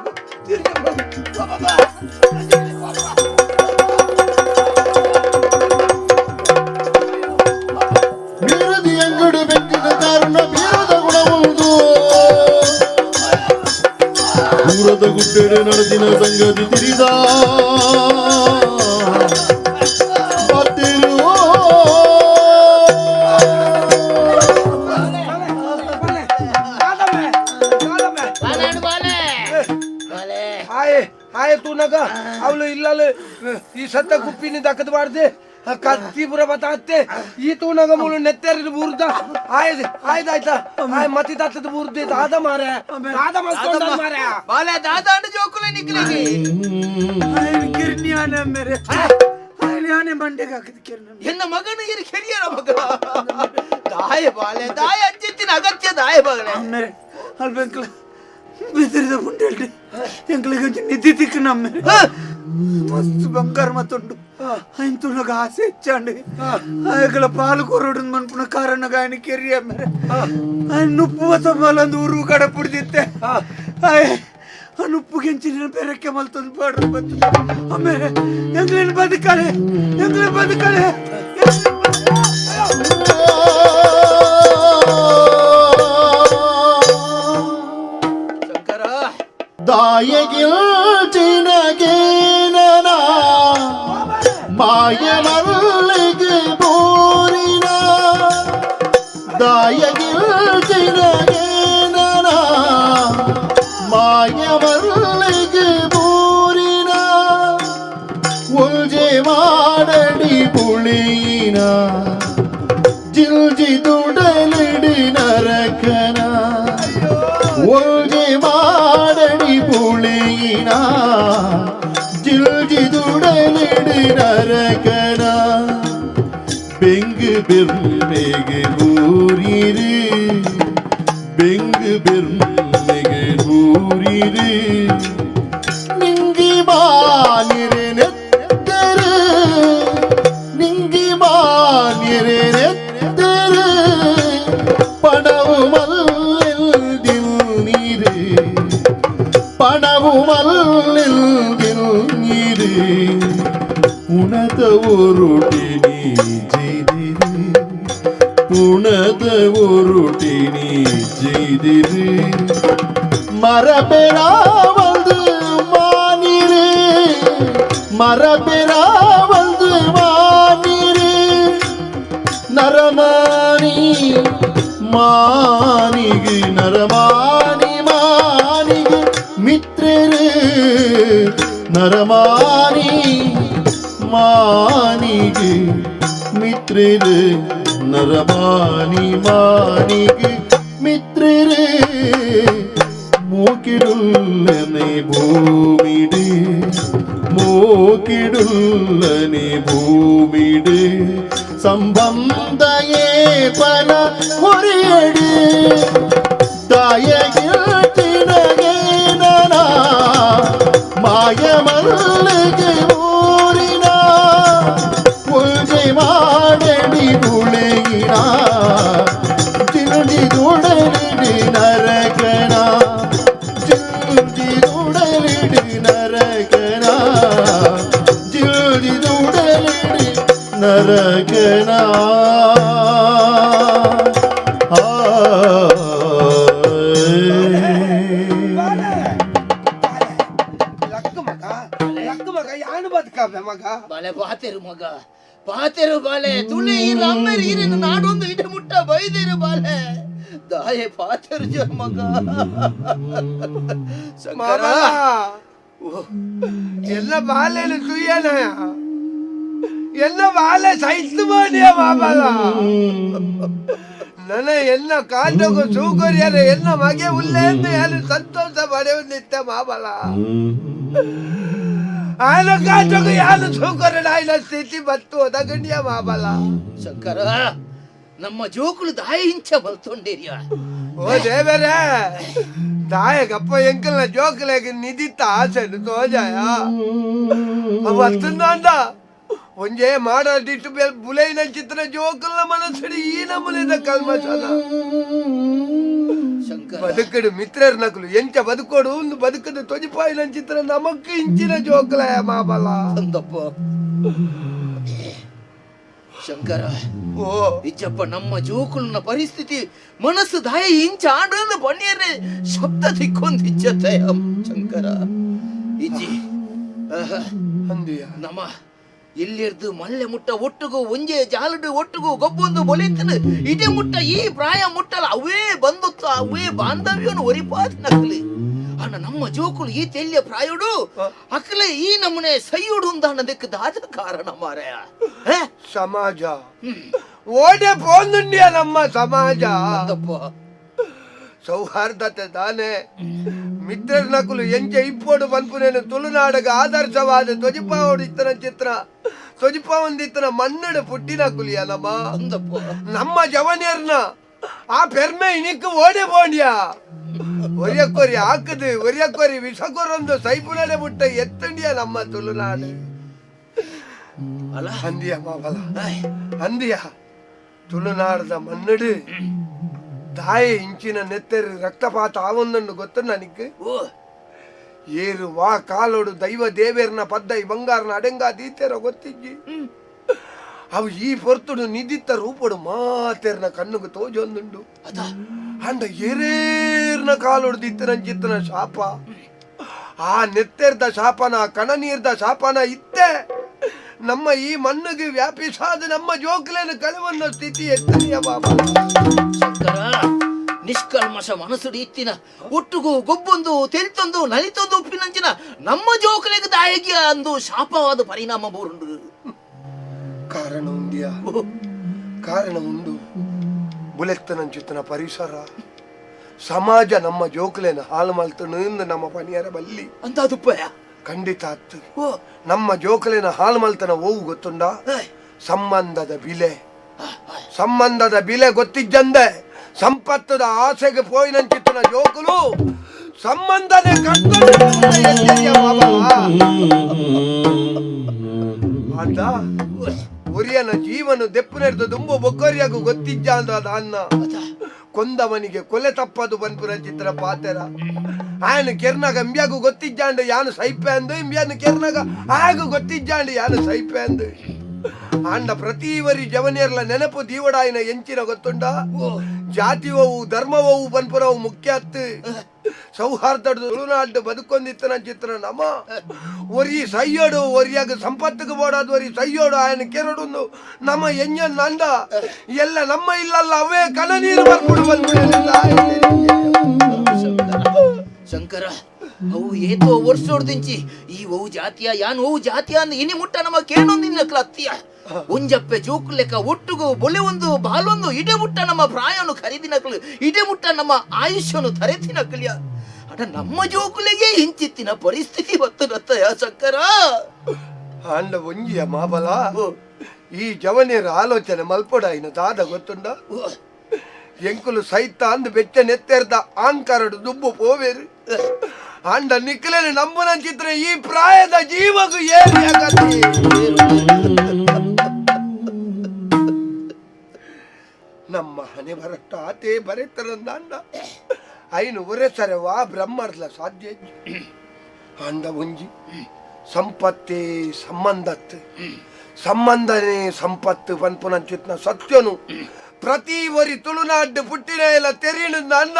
[SPEAKER 2] ಬೀರದಿ ಅಂಗಡಿ ಬೆಕ್ಕಿನ ಕಾರಣ ಬೀರದ ಗುಣವುಂಟು
[SPEAKER 7] ದೂರದ ಗುಡ್ಡೆಡೆ ನಡೆದಿನ ಸಂಗತಿ ತಿರಿದ
[SPEAKER 5] तू नका ಅವಳು ಇಲ್ಲಲ್ಲ ಈ ಸತ್ತ ಕುಪ್ಪಿನಿ ದಕ್ಕದ ಬಾರ್ದೆ ಕತ್ತಿ ಪುರ ಬತ್ತಾತ್ತೆ ಈ ತೂ ನಗ ಮುಳು ನೆತ್ತರಿ ಬೂರ್ದ ಆಯ್ತಾಯ್ತಾ ಮತಿ ತತ್ತದ ಬೂರ್ದೆ ದಾದ ಮಾರೆ ದಾದ ಮಲ್ಕೊಂಡ ಮಾರೆ
[SPEAKER 6] ಬಾಲೆ ದಾದ ಅಂಡ ಜೋಕುಲೆ ನಿಕ್ಲಿಗೆ ಕಿರ್ನಿಯಾನ ಮೇರೆ ಆಯ್ಲಿಯಾನೆ ಮಂಡೆಗೆ ಹಾಕಿದ ಕಿರ್ನ
[SPEAKER 4] ಎನ್ನ ಮಗನ ಇರು ಕೆರಿಯರ ಮಗ ದಾಯ ಬಾಲೆ ದಾಯ ಅಂಚಿತ್ತಿನ ಅಗತ್ಯ ದಾಯ ಬಾಲೆ
[SPEAKER 6] ಮೇರೆ ಅಲ್ಬೆಂಕ್ಲ ಬಿದಿರಿದ ಬುಂಡೆಲ್ಡಿ ಎಂಕ್ಲಿಗೆ ನಿಧಿ ತಿಕ್ಕು ನಮ್ಮ ಮಸ್ತ್ ಬಂಗಾರ ಮತ್ತೊಂಡು ఆయన తునగా ఆశ ఇచ్చాండి ఆయన పాలు కొరడు మనుకున్న కారణంగా ఆయన కెర్రి అమ్మారు ఆయన నుప్పు వసమాలందు ఊరు గడపుడు తిత్తే ఆ నుప్పు గించి నేను పెరక్కే మలుతుంది పాడు అమ్మే ఎంగిలిని బతకాలి ఎంగిలిని బతకాలి
[SPEAKER 2] ದಾಯಗಿಲ್ಚಿನಗೇನನ ಮಾಯಮಲ್ಲಿಗೆ ಬೋರಿನ ದಾಯಗಿಲ್ಚಿನಗೇನನ ಮಾಯಮಲ್ಲಿಗೆ ಬೋರಿನ ಉಲ್ಜೆ ಮಾಡಡಿ ಪುಳಿನ ಜಿಲ್ಜಿ ದುಡಲಿಡಿ ನರಕನ ಉಲ್ಜೆ ಮಾಡಡಿ ಪುಳಿನ ಜಿಲ್ಜಿ ದುಡಲಿಡಿ ನರಕನ ಬೆಂಗು ಬೆರ್ಮೆಗೆ ಊರಿರಿ ಬೆಂಗು ಬೆರ್ಮೆಗೆ ಊರಿರಿ ನಿಂಗಿ ಬಾನಿರೆ ನೆತ್ತರು ನಿಂಗಿ ಬಾನಿರೆ ನೆತ್ತರು ಪಣವು ಮಲ್ಲಿಲ್ ನೀರು ಪಣವು ಮಲ್ಲಿಲ್ ನೀರು ಉಣದ ಉರುಟಿನಿ ಜೈದಿರಿ ಉಣದ ಉರುಟಿನಿ ಜೈದಿರಿ மரபெறாவது மானிரு மரபெறாவது மானிரு நரமானி மானிகு நரமானி மானிகு மித்ரரு நரமானி மானிகு மித்ரரு நரமானி மானிகு மித்ரரு ಮೋಕಿಡುಲ್ಲನೆ ಭೂಮಿಡೆ ಮೋಕಿಡುಲ್ಲನೆ ಭೂಮಿಡೆ ಸಂಬಂಧಯೇ ಫಲ ಹೊರೆಯಡಿ ದಾಯಗಿಲ್ತಿನಗೆ ನನ ಮಾಯಮಲ್ಲಿಗೆ ಊರಿನ ಉಲ್ಜೆ ಮಾಡಡಿ ಗುಳೆಯಿನ ಜಿಲ್ಜಿ ದುಡಲಿಡಿ ನರಕನ ಜಿಲ್ಜಿ ದುಡಲಿಡಿ ನರಕನ ಜಿಲ್ಜಿ ದುಡಲಿಡಿ ನರಕನ
[SPEAKER 5] ಲಕ್ಕ ಮಗ ಯಾನು ಬದುಕಾವೆ ಮಗ
[SPEAKER 4] ಬಾಲೆ ಬಾತೆರು ಬಾಲೆ ತುಳಿ ಈ ರಮ್ಮೆರಿ ಈರಿನ ನಾಡೊಂದು ಇಡ ಮುಟ್ಟ ಬೈದೇರು ಬಾಲೆ ದಾಯ ಪಾಚರ್ ಮಗ ಶಂಕರ
[SPEAKER 5] ಎಲ್ಲ ಬಾಲೆನು ತುಯ್ಯನಯ ಎಲ್ಲ ಬಾಲೆ ಸಹಿತು ಮಾಡಿಯ ಮಾಬಲ ನನ್ನ ಎಲ್ಲ ಕಾಟಗೂ ಸೂಕರಿಯರ ಎಲ್ಲ ಮಗೆ ಉಲ್ಲೆ ಎಂದು ಯಾರು ಸಂತೋಷ ಪಡೆಯುತ್ತಿದ್ದ ಮಾಬಲ ఆయన కాటకు యాలు సూకరుడు ఆయన స్థితి బತ್ತು ಒದಗಣ್ಯ ಮಾಬಲ
[SPEAKER 4] ಶಂಕರ ನಮ್ಮ ಜೋಕುಲು ದಾಯ ಹಿಂಚ ಬಲ್ತೊಂಡೇರಿಯ
[SPEAKER 5] ಓ ದೇವರೇ ದಾಯ ಗಪ್ಪ ಎಂಕಲ್ನ ಜೋಕುಲೆಗೆ ನಿದಿತ್ತ ಆಸೆನು ತೋಜಾಯ ಅವು ಅತ್ತಂದ ಒಂಜೇ ಮಾಡದಿಟ್ಟು ಬುಲೈನ ಚಿತ್ರ ಜೋಕಲ್ನ ಮನಸ್ಸಡಿ ಈ ನಮೂನೆದ ಕಲ್ಮಶನ ಬದುಕಡು ಮಿತ್ರರ ನಕಲು ಎಂಚ ಬದುಕೋಡು ಒಂದು ಬದುಕದ ತೊಜಿಪಾಯಿನ ಚಿತ್ರ ನಮಕ್ ಇಂಚಿನ ಜೋಕಲಯ ಮಾಬಲ
[SPEAKER 4] ಅಂದಪ್ಪ ಶಂಕರ
[SPEAKER 5] ಓ
[SPEAKER 4] ಇಜ್ಜಪ್ಪ ನಮ್ಮ ಜೋಕುಲ್ನ ಪರಿಸ್ಥಿತಿ ಮನಸ್ಸು ದಾಯ ಇಂಚ ಆಡೋದು ಬಣ್ಣಿಯರೇ ಶಬ್ದ ತಿಕ್ಕೊಂದಿಜ್ಜತೆ ಶಂಕರ ಇಜ್ಜಿ
[SPEAKER 5] ಅಂದಿಯ
[SPEAKER 4] ನಮ್ಮ ಇಲ್ಲಿರ್ದು ಮಲ್ಲೆ ಮುಟ್ಟ ಒಟ್ಟುಗೂ ಒಂಜೆ ಜಾಲಡು ಒಟ್ಟುಗೂ ಗೊಬ್ಬೊಂದು ಬೊಲಿತನು ಇಡೆ ಮುಟ್ಟ ಈ ಪ್ರಾಯ ಮುಟ್ಟಲ ಅವೇ ಬಂದುತ್ತ ಅವೇ ಬಾಂಧವ್ಯನು ಒರಿಪಾದಿನಕ್ಲಿ ಅಣ್ಣ ನಮ್ಮ ಜೋಕುಲು ಈ ತೆಲ್ಯ ಪ್ರಾಯುಡು ಅಕಲೆ ಈ ನಮ್ಮನೆ ಸೈಯುಡು ಅನ್ನದಕ್ಕೆ ದಾದ ಕಾರಣ ಮಾರಾಯ
[SPEAKER 5] ಸಮಾಜ ಓಡೆ ಪೋಂದುಂಡಿಯ ನಮ್ಮ ಸಮಾಜ ಸೌಹಾರ್ದತೆ ತಾನೆ ಮಿತ್ರರ ನಕಲು ಎಂಚ ಇಪ್ಪೋಡು ಪನ್ಪುನೇನು ತುಳುನಾಡಗ ಆದರ್ಶವಾದ ತೊಜಿಪಾವಡು ಇತ್ತನ ಚಿತ್ರ ತೊಜಿಪಾವಂದಿತ್ತನ ಮನ್ನಡ ಪುಟ್ಟಿನ ಕುಲಿಯ ನಮ್ಮ ಜವನಿಯರ್ನ ಆ ಪೆರ್ಮೆ ಇನಿಕ್ಕು ಓಡೆ ಪೋಂಡ್ಯ ಒರಿಯಕೊರಿ ಹಾಕದು ಒರಿಯಕೊರಿ ವಿಷಕೊರೊಂದು ಸೈಪುನಡೆ ಮುಟ್ಟ ಎತ್ತಂಡಿಯ ನಮ್ಮ ತುಳುನಾಡು ಅಂದಿಯ ಮಾಬಲ ಅಂದಿಯ ತುಳುನಾಡದ ಮನ್ನಡು ದಾಯ ಇಂಚಿನ ನೆತ್ತರಿ ರಕ್ತಪಾತ ಆವೊಂದನ್ನು ಗೊತ್ತು ನನಗೆ ಏರು ವಾ ಕಾಲೋಡು ದೈವ ದೇವೇರ್ನ ಪದ್ದೈ ಬಂಗಾರನ ಅಡೆಂಗ ದೀತೆರ ಗೊತ್ತಿಜ್ಜಿ ಅವು ಈ ಪೊರ್ತುಡು ನಿದಿತ್ತ ರೂಪಡು ಮಾತೆರ್ನ ಕಣ್ಣುಗು ತೋಜೊಂದುಂಡು ಅಂಡ ಏರೇರ್ನ ಕಾಲೋಡು ದಿತ್ತನ ಚಿತ್ತನ ಶಾಪ ಆ ನೆತ್ತೆರ್ದ ಶಾಪನ ಕಣ ನೀರ್ದ ಶಾಪನ ಇತ್ತೆ ನಮ್ಮ ಈ ಮಣ್ಣಿಗೆ ವ್ಯಾಪಿಸಾದ ನಮ್ಮ ಜೋಕಲೇನ ಕಳವನ್ನ ಸ್ಥಿತಿ ಎತ್ತನೆಯ ಬಾಬಾ
[SPEAKER 4] ನಿಷ್ಕಲ್ಮಶ ಮನಸ್ಸು ಇತ್ತಿನ ಒಟ್ಟುಗೂ ಗೊಬ್ಬೊಂದು ತೆಲ್ತೊಂದು ನಲಿತೊಂದು ಉಪ್ಪಿನಂಚಿನ ನಮ್ಮ ಜೋಕಲೆಗೆ ದಾಯಗಿಯ ಅಂದು ಶಾಪವಾದ ಪರಿಣಾಮ ಬೋರುಂಡು
[SPEAKER 5] ಕಾರಣ ಉಂದಿಯ ಕಾರಣ ಉಂಡು ಬುಲೆತ್ತನಂಚಿತ್ತನ ಪರಿಸರ ಸಮಾಜ ನಮ್ಮ ಜೋಕಲೇನ ಹಾಳು ಮಲ್ತನು ನಮ್ಮ ಪನಿಯರ ಬಲ್ಲಿ
[SPEAKER 4] ಅಂತ ದುಪ್ಪಯ
[SPEAKER 5] ಖಂಡಿತ ಆತು ನಮ್ಮ ಜೋಕಲಿನ ಹಾಳು ಮಲ್ತನ ಹೋಗು ಗೊತ್ತುಂಡ ಸಂಬಂಧದ ಬಿಲೆ ಗೊತ್ತಿಜ್ಜಂದೆ ಸಂಪತ್ತದ ಆಸೆಗೆ ಪೋಯಿನಂಚಿತ್ತನ ಜೋಕುಲು ಸಂಬಂಧನೇ ಅಂದ ಒರಿಯನ ಜೀವನ ದೆಪ್ಪನೆರ್ದು ದುಂಬು ಬೊಕ್ಕರಿಯಾಗು ಗೊತ್ತಿಜ್ಜ ಅಂದ ಅನ್ನ ಕೊಂದವನಿಗೆ ಕೊಲೆ ತಪ್ಪದು ಬನ್ಪುರ ಚಿತ್ರ ಪಾತೆರ ఆయన కెర్నగ ఎంబ్యాకు గొత్తిజ్జాండు యాను సైపేందు ఎంబ్యాను కెర్నగ ఆయకు గొత్తిజ్జాండు యాను సైపేందు అండ ప్రతివరి జవనేర్ల ನೆನಪು ದೀವಡಾಯಿನ ಎಂಚಿನ ಗೊತ್ತುಂಡ ಜಾತಿವವು ಧರ್ಮವವು ಪನ್ಪುರವು ಮುಖ್ಯತ್ತು ಸೌಹಾರ್ದ ತುಳುನಾಡು ಬದುಕೊಂದಿತ್ತನ ಚಿತ್ರ ನಮ ಒರಿ ಸೈಯೋಡು ಒರಿಯಾಗ ಸಂಪತ್ತಿಗೆ ಬೋಡಾದ ಒರಿ ಸೈಯೋಡು ఆయన ಕೆರಡು ನಮ್ಮ ಎಂಜನ್ ನಂದ ಎಲ್ಲ ನಮ್ಮ ಇಲ್ಲಲ್ಲ ಅವೇ ಕಣ ನೀರು ಬರ್ಬಿಡು
[SPEAKER 4] ಶಂಕರ ಅವು ಏತೋ ವರ್ಷೋಡ್ದಿಂಚಿ ಈ ಅವು ಜಾತಿಯ ಯಾನ್ ಅವು ಜಾತಿಯ ಅಂದ್ ಇನಿ ಮುಟ್ಟ ನಮ್ಮ ಕೇಳೊಂದಿನ ಅತ್ತಿಯ ಒಂಜಪ್ಪೆ ಜೋಕು ಲೆಕ್ಕ ಒಟ್ಟುಗು ಬೊಲೆ ಒಂದು ಬಾಲೊಂದು ಇಡೆ ಮುಟ್ಟ ನಮ್ಮ ಪ್ರಾಯನು ಖರೀದಿನಕ್ಲು ಇಡೆ ಮುಟ್ಟ ನಮ್ಮ ಆಯುಷ್ಯನು ತರೆತಿನಕ್ಲಿಯ ಅಡ ನಮ್ಮ ಜೋಕುಲೆಗೆ ಹಿಂಚಿತ್ತಿನ ಪರಿಸ್ಥಿತಿ ಬತ್ತದತ್ತಯ ಶಂಕರ
[SPEAKER 5] ಅಂಡ ಒಂಜಿಯ ಮಾಬಲ ಈ ಜವನೇರ ಆಲೋಚನೆ ಮಲ್ಪೊಡಾಯಿನ ದಾದ ಗೊತ್ತುಂಡ ಎಂಕುಲು ಸೈತ ಅಂದು ಬೆಚ್ಚ ನೆತ್ತೆರ್ದ ಆಂಕರಡು ದುಬ್ಬು ಪೋವೇರು ಅಂಡ ನಿಖಿಲನೆ ನಮ್ಮನ ಚಿತ್ರ ಈ ಪ್ರಾಯದ ಜೀವಗೂ ಏರಿ ಆಗತಿ ನಮ್ಮ ಹಣೆ ಬರಟ್ಟ ಆತೆ ಬರೆತರಂದ ಅಂಡ ಐನು ಒರೆಸರೆ ವಾ ಬ್ರಹ್ಮರ್ಲ ಸಾಧ್ಯ ಅಂಡ ಒಂಜಿ ಸಂಪತ್ತೇ ಸಂಬಂಧತ್ ಸಂಬಂಧನೇ ಸಂಪತ್ತು ಪನ್ಪುನಂಚಿತ್ನ ಸತ್ಯನು ಪ್ರತಿ ಒರಿ ತುಳುನಾಡು ಪುಟ್ಟಿನ ಎಲ್ಲ ತೆರೀನು ಅಂದ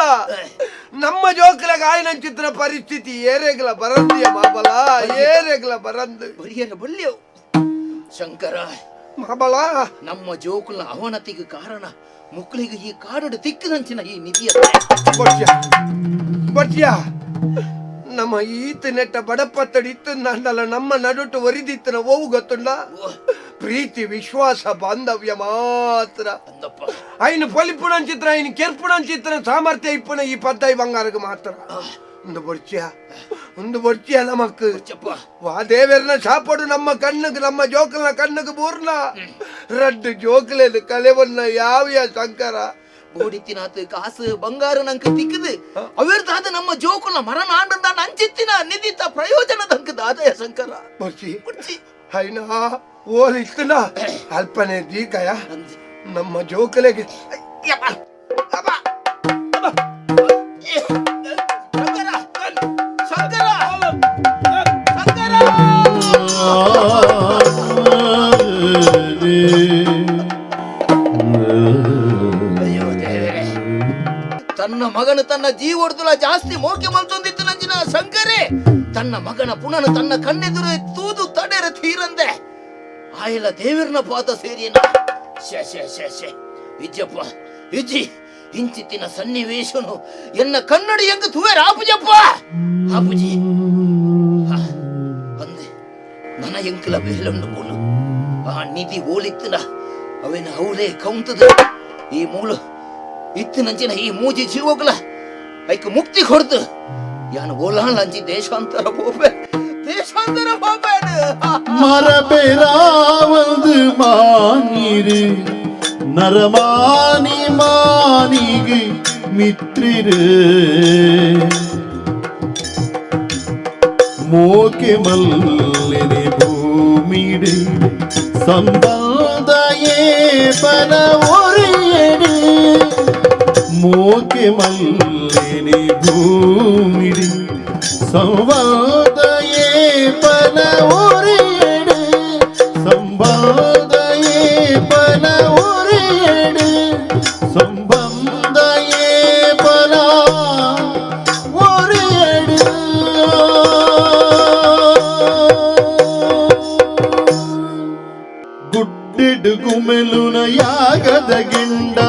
[SPEAKER 5] ನಮ್ಮ ಜೋಕಲಾಗ ಆಯ್ನಂಚಿತ್ರ ಪರಿಸ್ಥಿತಿ ಏರೆಗ್ಲ ಬರಂದಿಯ ಮಾಬಲ ಏರೆಗ್ಲ ಬರಂದು
[SPEAKER 4] ಬರಿಯನ ಬಲ್ಯವು ಶಂಕರ
[SPEAKER 5] ಮಹಾಬಲ
[SPEAKER 4] ನಮ್ಮ ಜೋಕುಲ ಅವನತಿಗೆ ಕಾರಣ ಮುಕ್ಳಿಗೆ ಈ ಕಾಡು ತಿಕ್ಕದಂಚಿನ ಈ ನಿಧಿಯ
[SPEAKER 5] ಬಟ್ಯ ನಮ್ಮ ಈತ ನೆಟ್ಟ ಬಡಪತ್ತಡಿ ಇತ್ತು ನಂದಲ್ಲ ನಮ್ಮ ನಡುಟು ಒರಿದಿತ್ತನ ಓವು ಗೊತ್ತುಂಡ ಪ್ರೀತಿ ವಿಶ್ವಾಸ ಬಾಂಧವ್ಯ ಮಾತ್ರ ಐನು ಪೊಲಿಪುಣನ್ ಚಿತ್ರ ಐನು ಕೆರ್ಪುಣನ್ ಚಿತ್ರ ಸಾಮರ್ಥ್ಯ ಇಪ್ಪುಣ ಈ ಪದ್ದಾಯಿ ಬಂಗಾರಕ್ಕೆ ಮಾತ್ರ ಒಂದು ಬೊಡ್ಚಿಯ ನಮಕ್ ವಾ ದೇವರನ ಸಾಪಡು ನಮ್ಮ ಕಣ್ಣುಗೆ ನಮ್ಮ ಜೋಕಲ್ನ ಕಣ್ಣುಗೆ ಬೂರ್ನ ರಡ್ಡು ಜೋಕಲೇದು ಕಲೆವನ್ನ ಯಾವ್ಯ ಶಂಕರ
[SPEAKER 4] ಬೋಡಿತ್ತಿನಾತ್ ಕಾಸು ಬಂಗಾರ ನಂಕ ತಿಕ್ಕದು ಅವಿರ್ದಾದ ನಮ್ಮ ಜೋಕುಲ ಮರಣ ಆಂಡದ ನಂಚಿತ್ತಿನ ನಿಧಿತ ಪ್ರಯೋಜನದಂಕ ಆದಾಯ ಶಂಕರ
[SPEAKER 5] ಬೊಡ್ಚಿ ಐನಾ ಓಲಿತ್ತನ ಅಲ್ಪನೆ ದೀಕಯ ನಮ್ಮ ಜೋಕಲೆಗೆ
[SPEAKER 4] ತನ್ನ ಮಗನು ತನ್ನ ಜೀವೊಡ್ದುಲ ಜಾಸ್ತಿ ಮೋಕೆ ಮಲ್ತೊಂದಿತ್ತು ನಂಜಿನ ಶಂಕರೇ ತನ್ನ ಮಗನ ಪುನಃ ತನ್ನ ಕಣ್ಣೆದುರು ತೂದು ತಡೆರ ತೀರಂದೆ ಆಯಲ ದೇವರನ ಪಾದ ಸೇರಿಯನ ಇಜ್ಜಪ್ಪ ಇಜ್ಜಿ ಇಂಚಿತ್ತಿನ ಸನ್ನಿವೇಶನು ಎನ್ನ ಕನ್ನಡಿ ಎಂಗ ತುವೇರ ಆಪುಜಪ್ಪ ಆಪುಜಿ ಅಂದೆ ನನ ಎಂಕಲ ಬೇಲನ್ನು ಬೋಲು ಆ ನಿಧಿ ಓಲಿತ್ತನ ಅವೇನ ಅವಳೇ ಕೌಂತದ ಈ ಮೂಲ ಇತ್ತಿನಂಚಿನ ಈ ಮೂಜಿ ಜೀವೋಗಲ ಐಕ ಮುಕ್ತಿ ಹೊಡೆದು ಯಾನು ಓಲಾಳ ಅಂಜಿ ದೇಶಾಂತರ ಹೋಗ್ಬೇ ದೇಶಾಂತರ ಹೋಗ್ಬೇಡ
[SPEAKER 7] மரபெறாவது மானிரு நரமானி மானிகு மித்ரிரு மோಕೆ ಮಲ್ಲಿನೆ ಭೂಮಿಡು ಸಂಬಂಧಯೇ ಪರ ಒರೆಯಡು ಮೋಕೆ ಮಲ್ಲಿನೆ ಭೂಮಿಡು ಸಂವಾದಯೇ ಪಲ ಒರೆಯಡು ಸಂವಾದಯೇ ಪಲ ಒರೆಯಡು ಸಂಬಂಧಯೇ ಪಲ ಒರೆಯಡು ಗುಡ್ಡಿಡು ಗುಮೆಲುನ ಯಾಗದ ಗಿಂಡ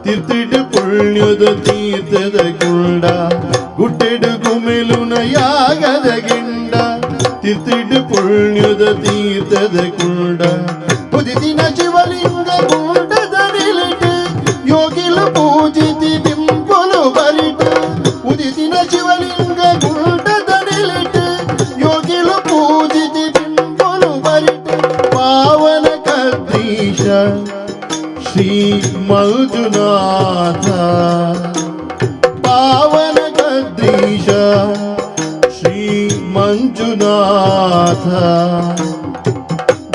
[SPEAKER 7] ತಿರ್ತಿಡು ಪುಣ್ಯದ ತೀರ್ಥದ ಗುಂಡ ಗುಡ್ಡೆಡು ಗುಮೆಲುನ ಯಾಗದ ಗಿಂಡ ತಿರ್ತಿಡು ಪುಣ್ಯದ ತೀರ್ಥದ ಕುಂಡ ಉದಿದಿನ ಶಿವಲಿಂಗ ಗುಂಡದ ನಿಲಿಟು ಯೋಗಿಲು ಪೂಜಿತಿ ಬಿಂಬಲು ಬರಿಟು ಉದಿದಿನ ಶಿವಲಿಂಗ ಗುಂಡದ ನಿಲಿಟು ಯೋಗಿಲು ಪೂಜಿತಿ ಬಿಂಬಲು ಬರಿಟು ಪಾವನ ಕದ್ದೀಶ ಶ್ರೀ ಮಂಜುನಾಥ ಪಾವನ ಕದ್ದೀಶ ಶ್ರೀ ಮಂಜುನಾಥ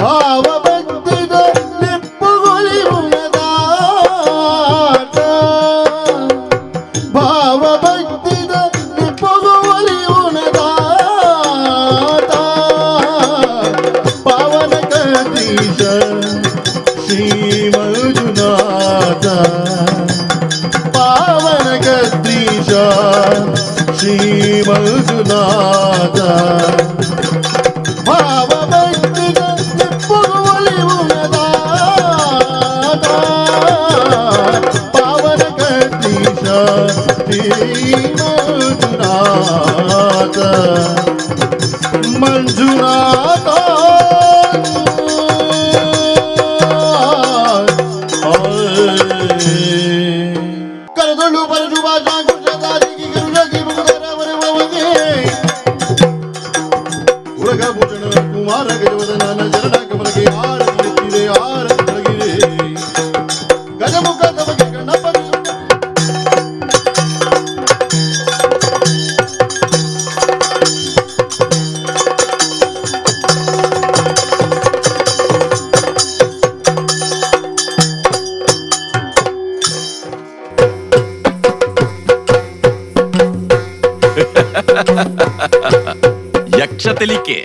[SPEAKER 7] ಭಾವ ಭಕ್ತಿದ ನಿಪ್ಪುಗೊಲಿಯುವುದಾತ ಭಾವ ಭಕ್ತಿದ ನಿಪ್ಪುಗೊಲಿಯುವುದಾತ ಪಾವನ ಕದ್ದೀಶ ಶ್ರೀ ಮಂಜುನಾಥ ಪಾವನ ಕದ್ದೀಶ ಶ್ರೀ ಮಂಜುನಾಥ ಭಾವ ಭಕ್ತಿಗ ನಿಪ್ಪುಗೊಲಿಯುವುದಾತ ಪಾವನ ಕದ್ದೀಶ ಶ್ರೀ ಮಂಜುನಾಥ ಮಂಜುನಾಥ ಕರೆದೊಳ್ಳು ಬರಲು ಭಾಷಾ ಗುಡ್ಡದಾರಿಗೆ ಗರುಡಗಿ ಮುಗುದರವರವಗೆ ಉರಗ ಭೂಷಣ ಕುಮಾರ ಗಜವದನ ಜರಡಾಗಮನಗೆ ಆರತಿದೆ ಆರತಿದೆ ಗಜಮುಖ ತಮಗೆ ಗಣಪತಿ
[SPEAKER 8] ಯಕ್ಷತೆಲಿಕೆ